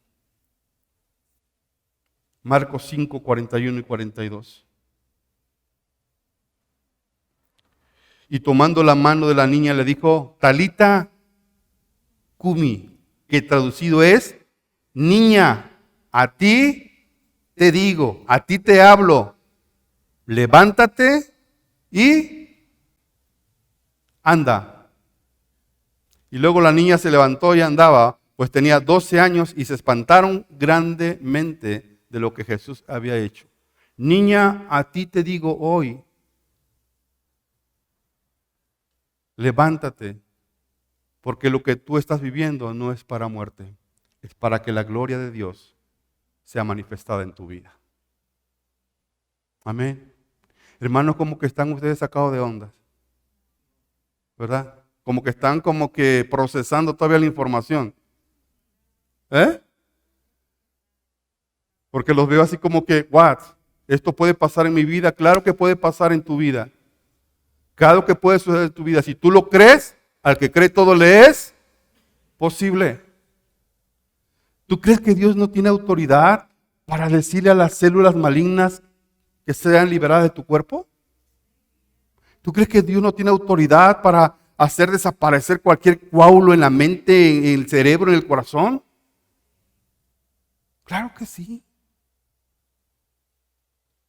Marcos 5, 41 y 42. Y tomando la mano de la niña le dijo: Talita cumi, que traducido es: niña, a ti te digo, a ti te hablo, levántate y anda. Y luego la niña se levantó y andaba, pues tenía 12 años, y se espantaron grandemente de lo que Jesús había hecho. Niña, a ti te digo hoy, levántate, porque lo que tú estás viviendo no es para muerte, es para que la gloria de Dios sea manifestada en tu vida. Amén. Hermanos, como que están ustedes sacados de ondas, ¿verdad? Como que están procesando todavía la información. Porque los veo así como que, what? ¿Esto puede pasar en mi vida? Claro que puede pasar en tu vida. Claro que puede suceder en tu vida. Si tú lo crees, al que cree todo le es posible. ¿Tú crees que Dios no tiene autoridad para decirle a las células malignas que sean liberadas de tu cuerpo? ¿Tú crees que Dios no tiene autoridad para hacer desaparecer cualquier coágulo en la mente, en el cerebro, en el corazón? Claro que sí.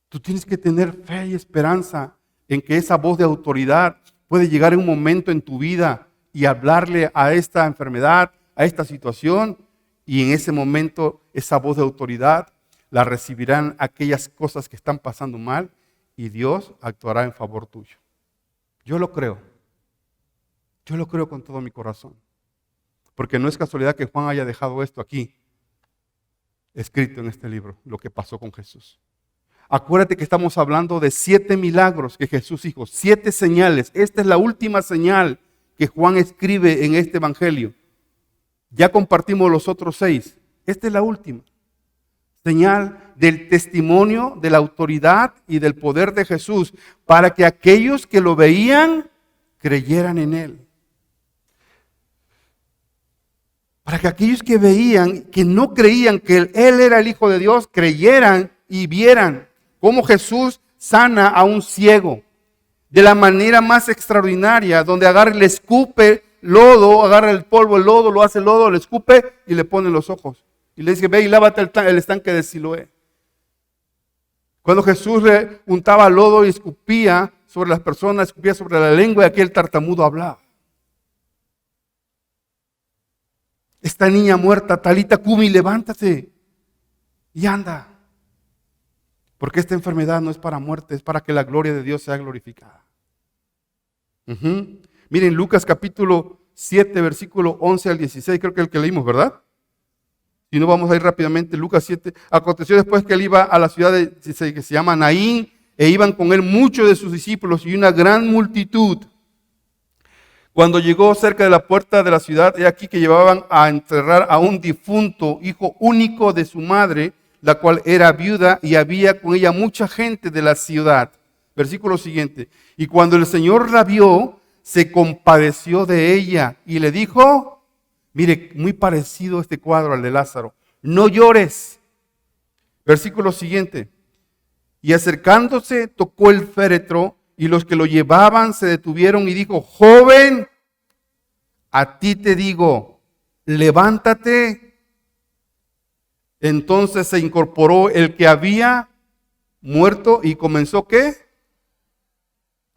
Tú tienes que tener fe y esperanza en que esa voz de autoridad puede llegar en un momento en tu vida y hablarle a esta enfermedad, a esta situación, y en ese momento esa voz de autoridad la recibirán aquellas cosas que están pasando mal y Dios actuará en favor tuyo. Yo lo creo. Yo lo creo con todo mi corazón. Porque no es casualidad que Juan haya dejado esto aquí, escrito en este libro, lo que pasó con Jesús. Acuérdate que estamos hablando de 7 milagros que Jesús hizo, 7 señales. Esta es la última señal que Juan escribe en este evangelio. Ya compartimos los otros 6. Esta es la última. Señal del testimonio, de la autoridad y del poder de Jesús, para que aquellos que lo veían creyeran en Él. Para que aquellos que veían, que no creían que Él era el Hijo de Dios, creyeran y vieran cómo Jesús sana a un ciego de la manera más extraordinaria, donde agarra y le escupe lodo, agarra el polvo, el lodo, lo hace lodo, le escupe y le pone en los ojos. Y le dice, ve y lávate el estanque de Siloé. Cuando Jesús le untaba lodo y escupía sobre las personas, escupía sobre la lengua y aquel tartamudo hablaba. Esta niña muerta, Talita Cumi, levántate y anda. Porque esta enfermedad no es para muerte, es para que la gloria de Dios sea glorificada. Miren, Lucas capítulo 7, versículo 11 al 16, creo que es el que leímos, ¿verdad? Si no, vamos a ir rápidamente. Lucas 7. Aconteció después que él iba a la ciudad que se llama Naín, e iban con él muchos de sus discípulos y una gran multitud. Cuando llegó cerca de la puerta de la ciudad, he aquí que llevaban a enterrar a un difunto, hijo único de su madre, la cual era viuda, y había con ella mucha gente de la ciudad. Versículo siguiente. Y cuando el Señor la vio, se compadeció de ella y le dijo, mire, muy parecido este cuadro al de Lázaro, no llores. Versículo siguiente. Y acercándose, tocó el féretro, y los que lo llevaban se detuvieron y dijo, joven, a ti te digo, levántate. Entonces se incorporó el que había muerto y comenzó, ¿qué?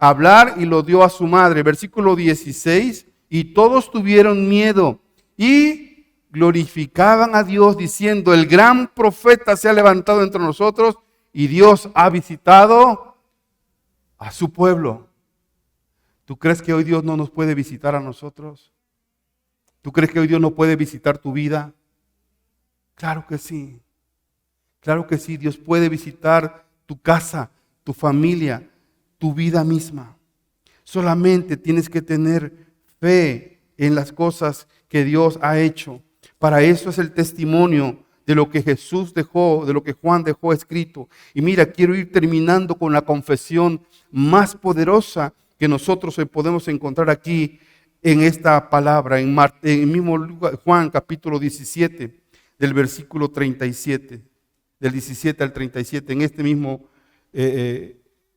A hablar y lo dio a su madre. Versículo 16, y todos tuvieron miedo y glorificaban a Dios diciendo, el gran profeta se ha levantado entre nosotros y Dios ha visitado a su pueblo. ¿Tú crees que hoy Dios no nos puede visitar a nosotros? ¿Tú crees que hoy Dios no puede visitar tu vida? Claro que sí. Claro que sí. Dios puede visitar tu casa, tu familia, tu vida misma. Solamente tienes que tener fe en las cosas que Dios ha hecho. Para eso es el testimonio de lo que Jesús dejó, de lo que Juan dejó escrito. Y mira, quiero ir terminando con la confesión más poderosa que nosotros podemos encontrar aquí en esta palabra, en el mismo Juan capítulo 17, del versículo 37, del 17 al 37, en este mismo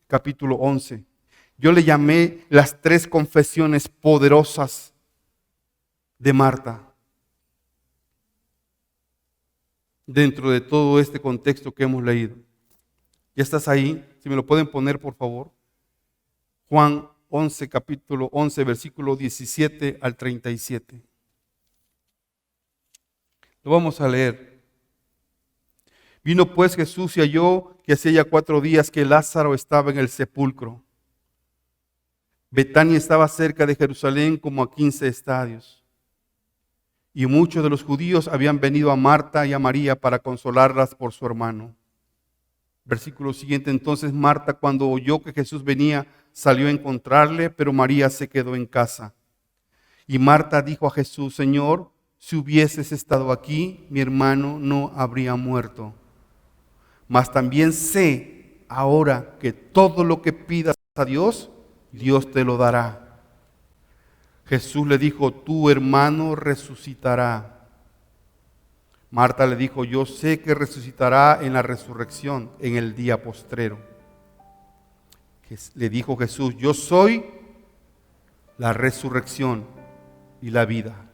capítulo 11. Yo le llamé las 3 confesiones poderosas de Marta. Dentro de todo este contexto que hemos leído. ¿Ya estás ahí? Si me lo pueden poner, por favor. Juan 11, capítulo 11, versículo 17 al 37. Lo vamos a leer. Vino pues Jesús y halló que hacía ya 4 días que Lázaro estaba en el sepulcro. Betania estaba cerca de Jerusalén como a 15 estadios. Y muchos de los judíos habían venido a Marta y a María para consolarlas por su hermano. Versículo siguiente, entonces Marta, cuando oyó que Jesús venía, salió a encontrarle, pero María se quedó en casa. Y Marta dijo a Jesús, Señor, si hubieses estado aquí, mi hermano no habría muerto. Mas también sé ahora que todo lo que pidas a Dios, Dios te lo dará. Jesús le dijo, tu hermano resucitará. Marta le dijo, yo sé que resucitará en la resurrección, en el día postrero. Le dijo Jesús, yo soy la resurrección y la vida.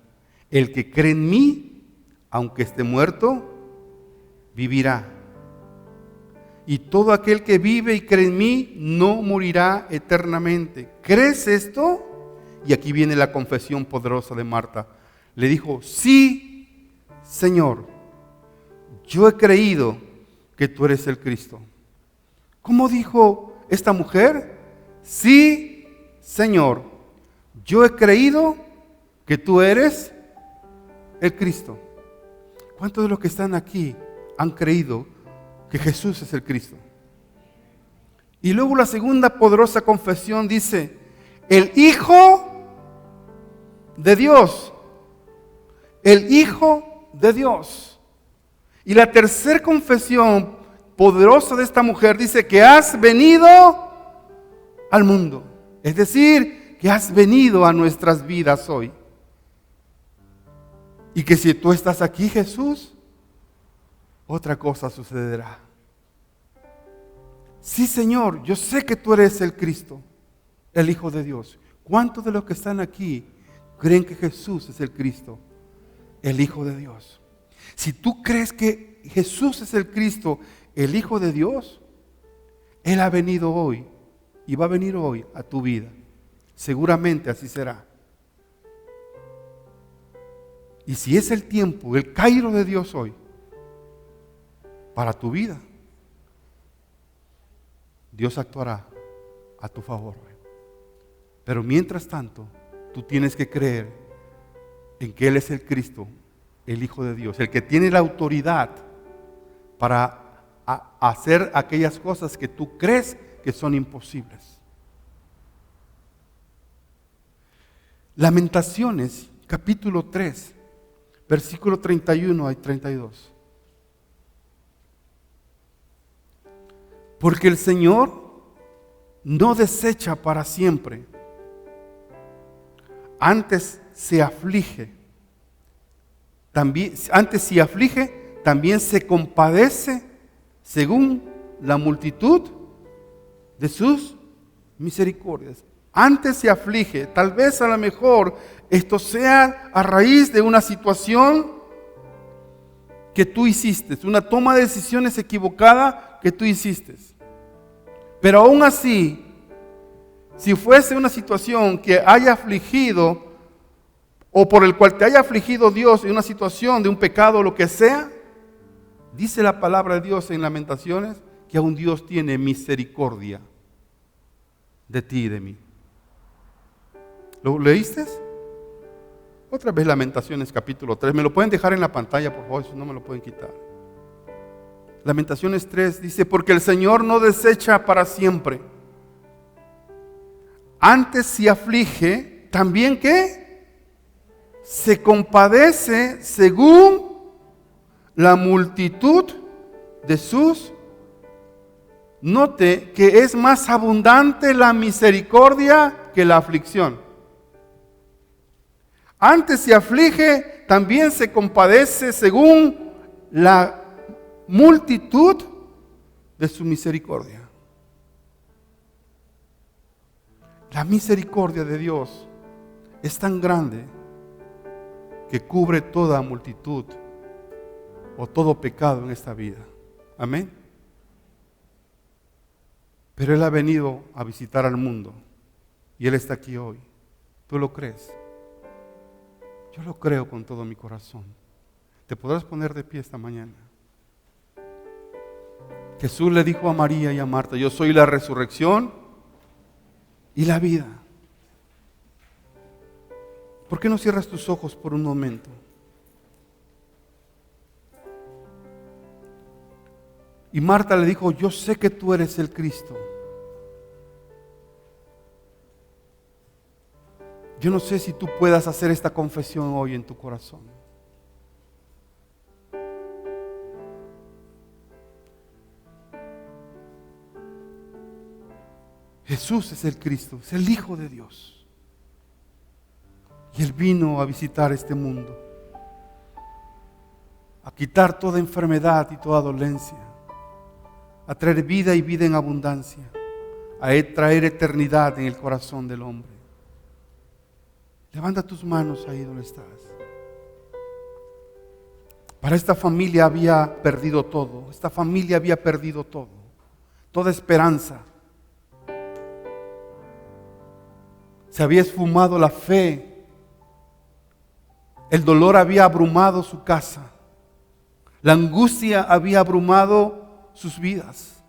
El que cree en mí, aunque esté muerto, vivirá. Y todo aquel que vive y cree en mí, no morirá eternamente. ¿Crees esto? Y aquí viene la confesión poderosa de Marta. Le dijo, sí, Señor, yo he creído que tú eres el Cristo. ¿Cómo dijo esta mujer? Sí, Señor, yo he creído que tú eres el Cristo. ¿Cuántos de los que están aquí han creído que Jesús es el Cristo? Y luego la segunda poderosa confesión dice, el Hijo de Dios, el Hijo de Dios. Y la tercera confesión poderosa de esta mujer dice que has venido al mundo. Es decir, que has venido a nuestras vidas hoy. Y que si tú estás aquí, Jesús, otra cosa sucederá. Sí, Señor, yo sé que tú eres el Cristo, el Hijo de Dios. ¿Cuántos de los que están aquí creen que Jesús es el Cristo, el Hijo de Dios? Si tú crees que Jesús es el Cristo, el Hijo de Dios, Él ha venido hoy y va a venir hoy a tu vida. Seguramente así será. Y si es el tiempo, el Cairo de Dios hoy, para tu vida, Dios actuará a tu favor. Pero mientras tanto, tú tienes que creer en que Él es el Cristo, el Hijo de Dios, el que tiene la autoridad para hacer aquellas cosas que tú crees que son imposibles. Lamentaciones, capítulo 3, versículo 31 y 32. Porque el Señor no desecha para siempre, antes se aflige. Antes si aflige, también se compadece según la multitud de sus misericordias. Antes se aflige, tal vez a lo mejor esto sea a raíz de una situación que tú hiciste, una toma de decisiones equivocada que tú hiciste. Pero aún así, si fuese una situación que haya afligido o por el cual te haya afligido Dios en una situación de un pecado o lo que sea, dice la palabra de Dios en Lamentaciones que aún Dios tiene misericordia de ti y de mí. ¿Lo leíste? Otra vez Lamentaciones capítulo 3. ¿Me lo pueden dejar en la pantalla, por favor? Si no me lo pueden quitar. Lamentaciones 3 dice, porque el Señor no desecha para siempre. Antes si aflige, también ¿qué? Se compadece según la multitud de sus. Note que es más abundante la misericordia que la aflicción. Antes se aflige, también se compadece según la multitud de su misericordia. La misericordia de Dios es tan grande que cubre toda multitud o todo pecado en esta vida. Amén. Pero Él ha venido a visitar al mundo y Él está aquí hoy. ¿Tú lo crees? Yo lo creo con todo mi corazón. ¿Te podrás poner de pie esta mañana? Jesús le dijo a María y a Marta, yo soy la resurrección y la vida. ¿Por qué no cierras tus ojos por un momento? Y Marta le dijo, yo sé que tú eres el Cristo. Yo no sé si tú puedas hacer esta confesión hoy en tu corazón. Jesús es el Cristo, es el Hijo de Dios. Y Él vino a visitar este mundo, a quitar toda enfermedad y toda dolencia, a traer vida y vida en abundancia, a traer eternidad en el corazón del hombre. Levanta tus manos ahí donde estás. Para esta familia había perdido todo. Esta familia había perdido todo. Toda esperanza. Se había esfumado la fe. El dolor había abrumado su casa. La angustia había abrumado sus vidas.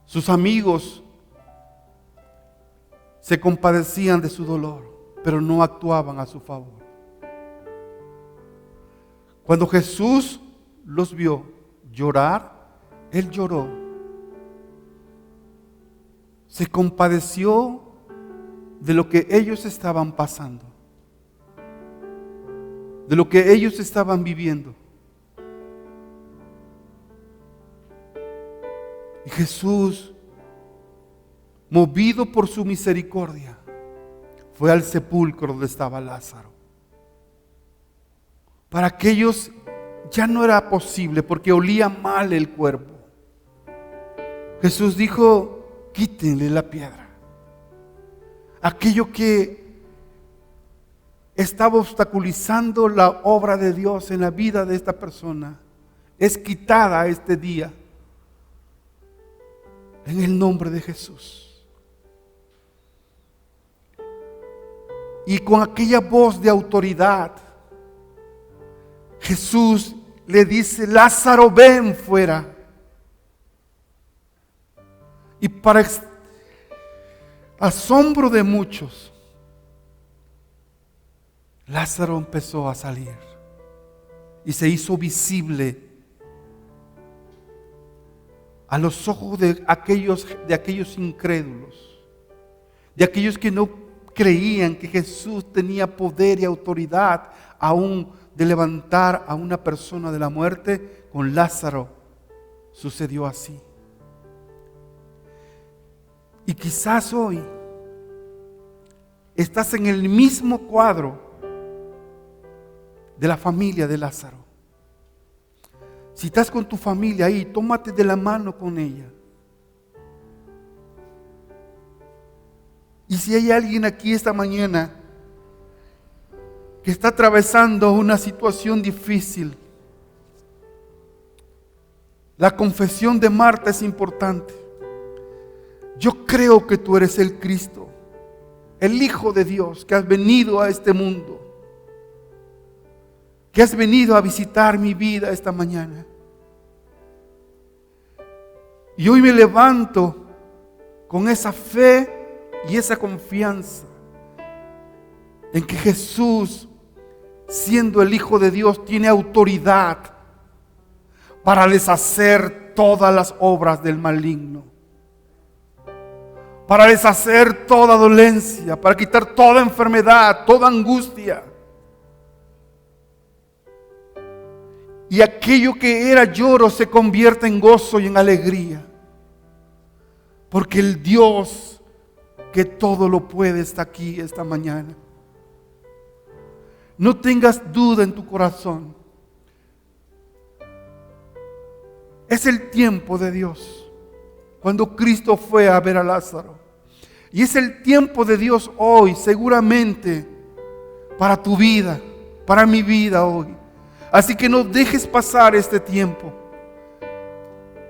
Sus amigos se compadecían de su dolor, pero no actuaban a su favor. Cuando Jesús los vio llorar, Él lloró. Se compadeció de lo que ellos estaban pasando, de lo que ellos estaban viviendo. Y Jesús movido por su misericordia, fue al sepulcro donde estaba Lázaro. Para aquellos ya no era posible porque olía mal el cuerpo. Jesús dijo: quítenle la piedra. Aquello que estaba obstaculizando la obra de Dios en la vida de esta persona es quitada este día en el nombre de Jesús. Y con aquella voz de autoridad, Jesús le dice: Lázaro, ven fuera. Y para asombro de muchos, Lázaro empezó a salir y se hizo visible a los ojos de aquellos incrédulos, de aquellos que no creían que Jesús tenía poder y autoridad aún de levantar a una persona de la muerte. Con Lázaro sucedió así. Y quizás hoy estás en el mismo cuadro de la familia de Lázaro. Si estás con tu familia ahí, tómate de la mano con ella. Y si hay alguien aquí esta mañana que está atravesando una situación difícil, la confesión de Marta es importante. Yo creo que tú eres el Cristo, el Hijo de Dios, que has venido a este mundo, que has venido a visitar mi vida esta mañana. Y hoy me levanto con esa fe y esa confianza en que Jesús, siendo el Hijo de Dios, tiene autoridad para deshacer todas las obras del maligno, para deshacer toda dolencia, para quitar toda enfermedad, toda angustia. Y aquello que era lloro se convierte en gozo y en alegría, porque el Dios que todo lo puede está aquí esta mañana. No tengas duda en tu corazón. Es el tiempo de Dios. Cuando Cristo fue a ver a Lázaro. Y es el tiempo de Dios hoy, seguramente, para tu vida, para mi vida hoy. Así que no dejes pasar este tiempo,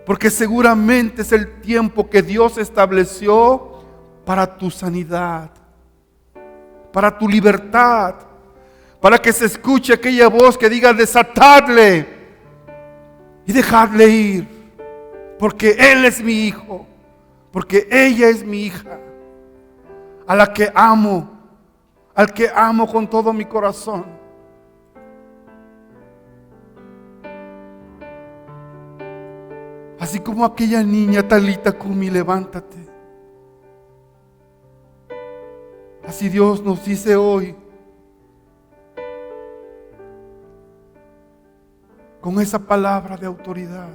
porque seguramente es el tiempo que Dios estableció para tu sanidad, para tu libertad, para que se escuche aquella voz que diga: desatadle y dejadle ir, porque Él es mi hijo, porque ella es mi hija, a la que amo, al que amo con todo mi corazón. Así como aquella niña, Talita Kumi, levántate. Así Dios nos dice hoy, con esa palabra de autoridad: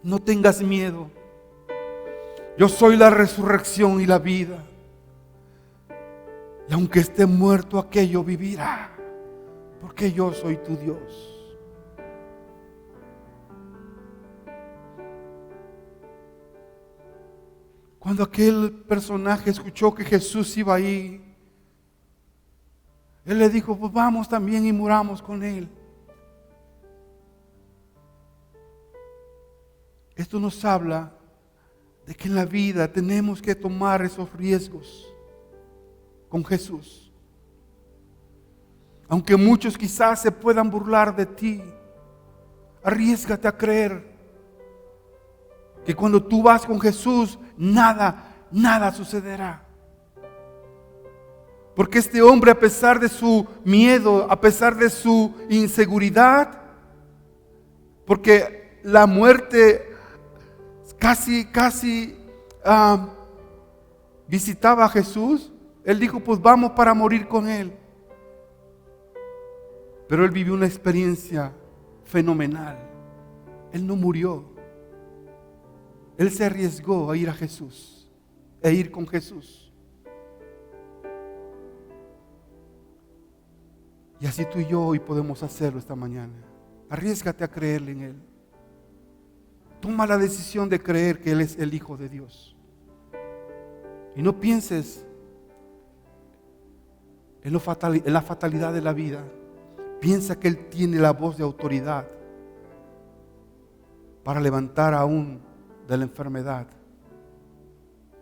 no tengas miedo. Yo soy la resurrección y la vida. Y aunque esté muerto, aquello vivirá, porque yo soy tu Dios. Cuando aquel personaje escuchó que Jesús iba ahí, él le dijo: pues vamos también y muramos con Él. Esto nos habla de que en la vida tenemos que tomar esos riesgos con Jesús. Aunque muchos quizás se puedan burlar de ti, arriésgate a creer que cuando tú vas con Jesús, nada sucederá. Porque este hombre, a pesar de su miedo, a pesar de su inseguridad, porque la muerte casi visitaba a Jesús, él dijo: pues vamos para morir con Él. Pero él vivió una experiencia fenomenal. Él no murió. Él se arriesgó a ir a Jesús. e ir con Jesús. Y así tú y yo hoy podemos hacerlo esta mañana. Arriésgate a creerle en Él. Toma la decisión de creer que Él es el Hijo de Dios. Y no pienses en la fatalidad de la vida. Piensa que Él tiene la voz de autoridad para levantar aún de la enfermedad,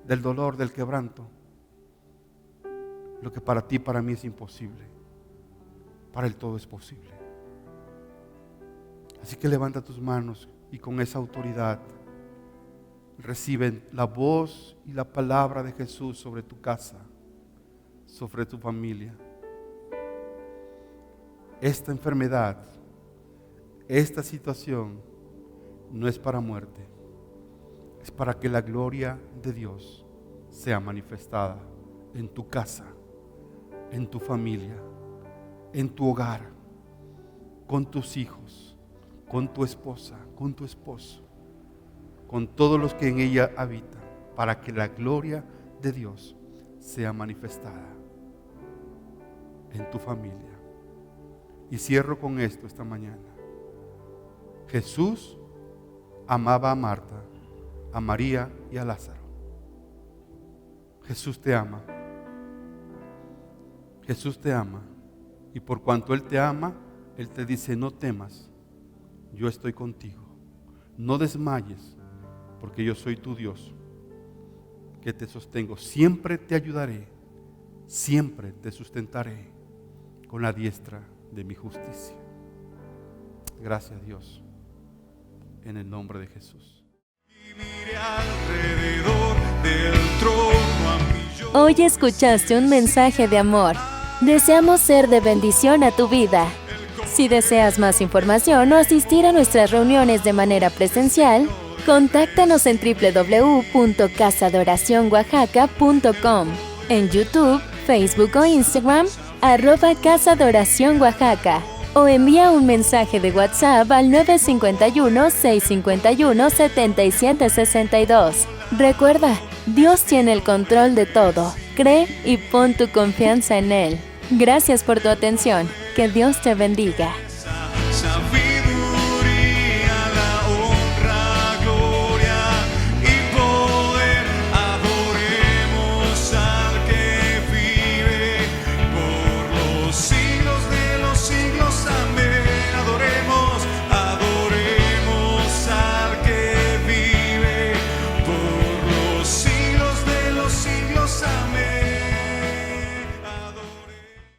del dolor, del quebranto, lo que para ti y para mí es imposible. Para Él todo es posible. Así que levanta tus manos y con esa autoridad reciben la voz y la palabra de Jesús sobre tu casa, sobre tu familia. Esta enfermedad, esta situación no es para muerte, es para que la gloria de Dios sea manifestada en tu casa, en tu familia, en tu hogar, con tus hijos, con tu esposa, con tu esposo, con todos los que en ella habitan, para que la gloria de Dios sea manifestada en tu familia. Y cierro con esto esta mañana. Jesús amaba a Marta, a María y a Lázaro. Jesús te ama. Jesús te ama. Y por cuanto Él te ama, Él te dice: no temas, yo estoy contigo. No desmayes, porque yo soy tu Dios, que te sostengo. Siempre te ayudaré, siempre te sustentaré con la diestra de mi justicia. Gracias, Dios, en el nombre de Jesús. Hoy escuchaste un mensaje de amor. Deseamos ser de bendición a tu vida. Si deseas más información o asistir a nuestras reuniones de manera presencial, contáctanos en www.casadoracionoaxaca.com, en YouTube, Facebook o Instagram, @Casa de Oración Oaxaca, o envía un mensaje de WhatsApp al 951-651-7762. Recuerda, Dios tiene el control de todo. Cree y pon tu confianza en Él. Gracias por tu atención. Que Dios te bendiga.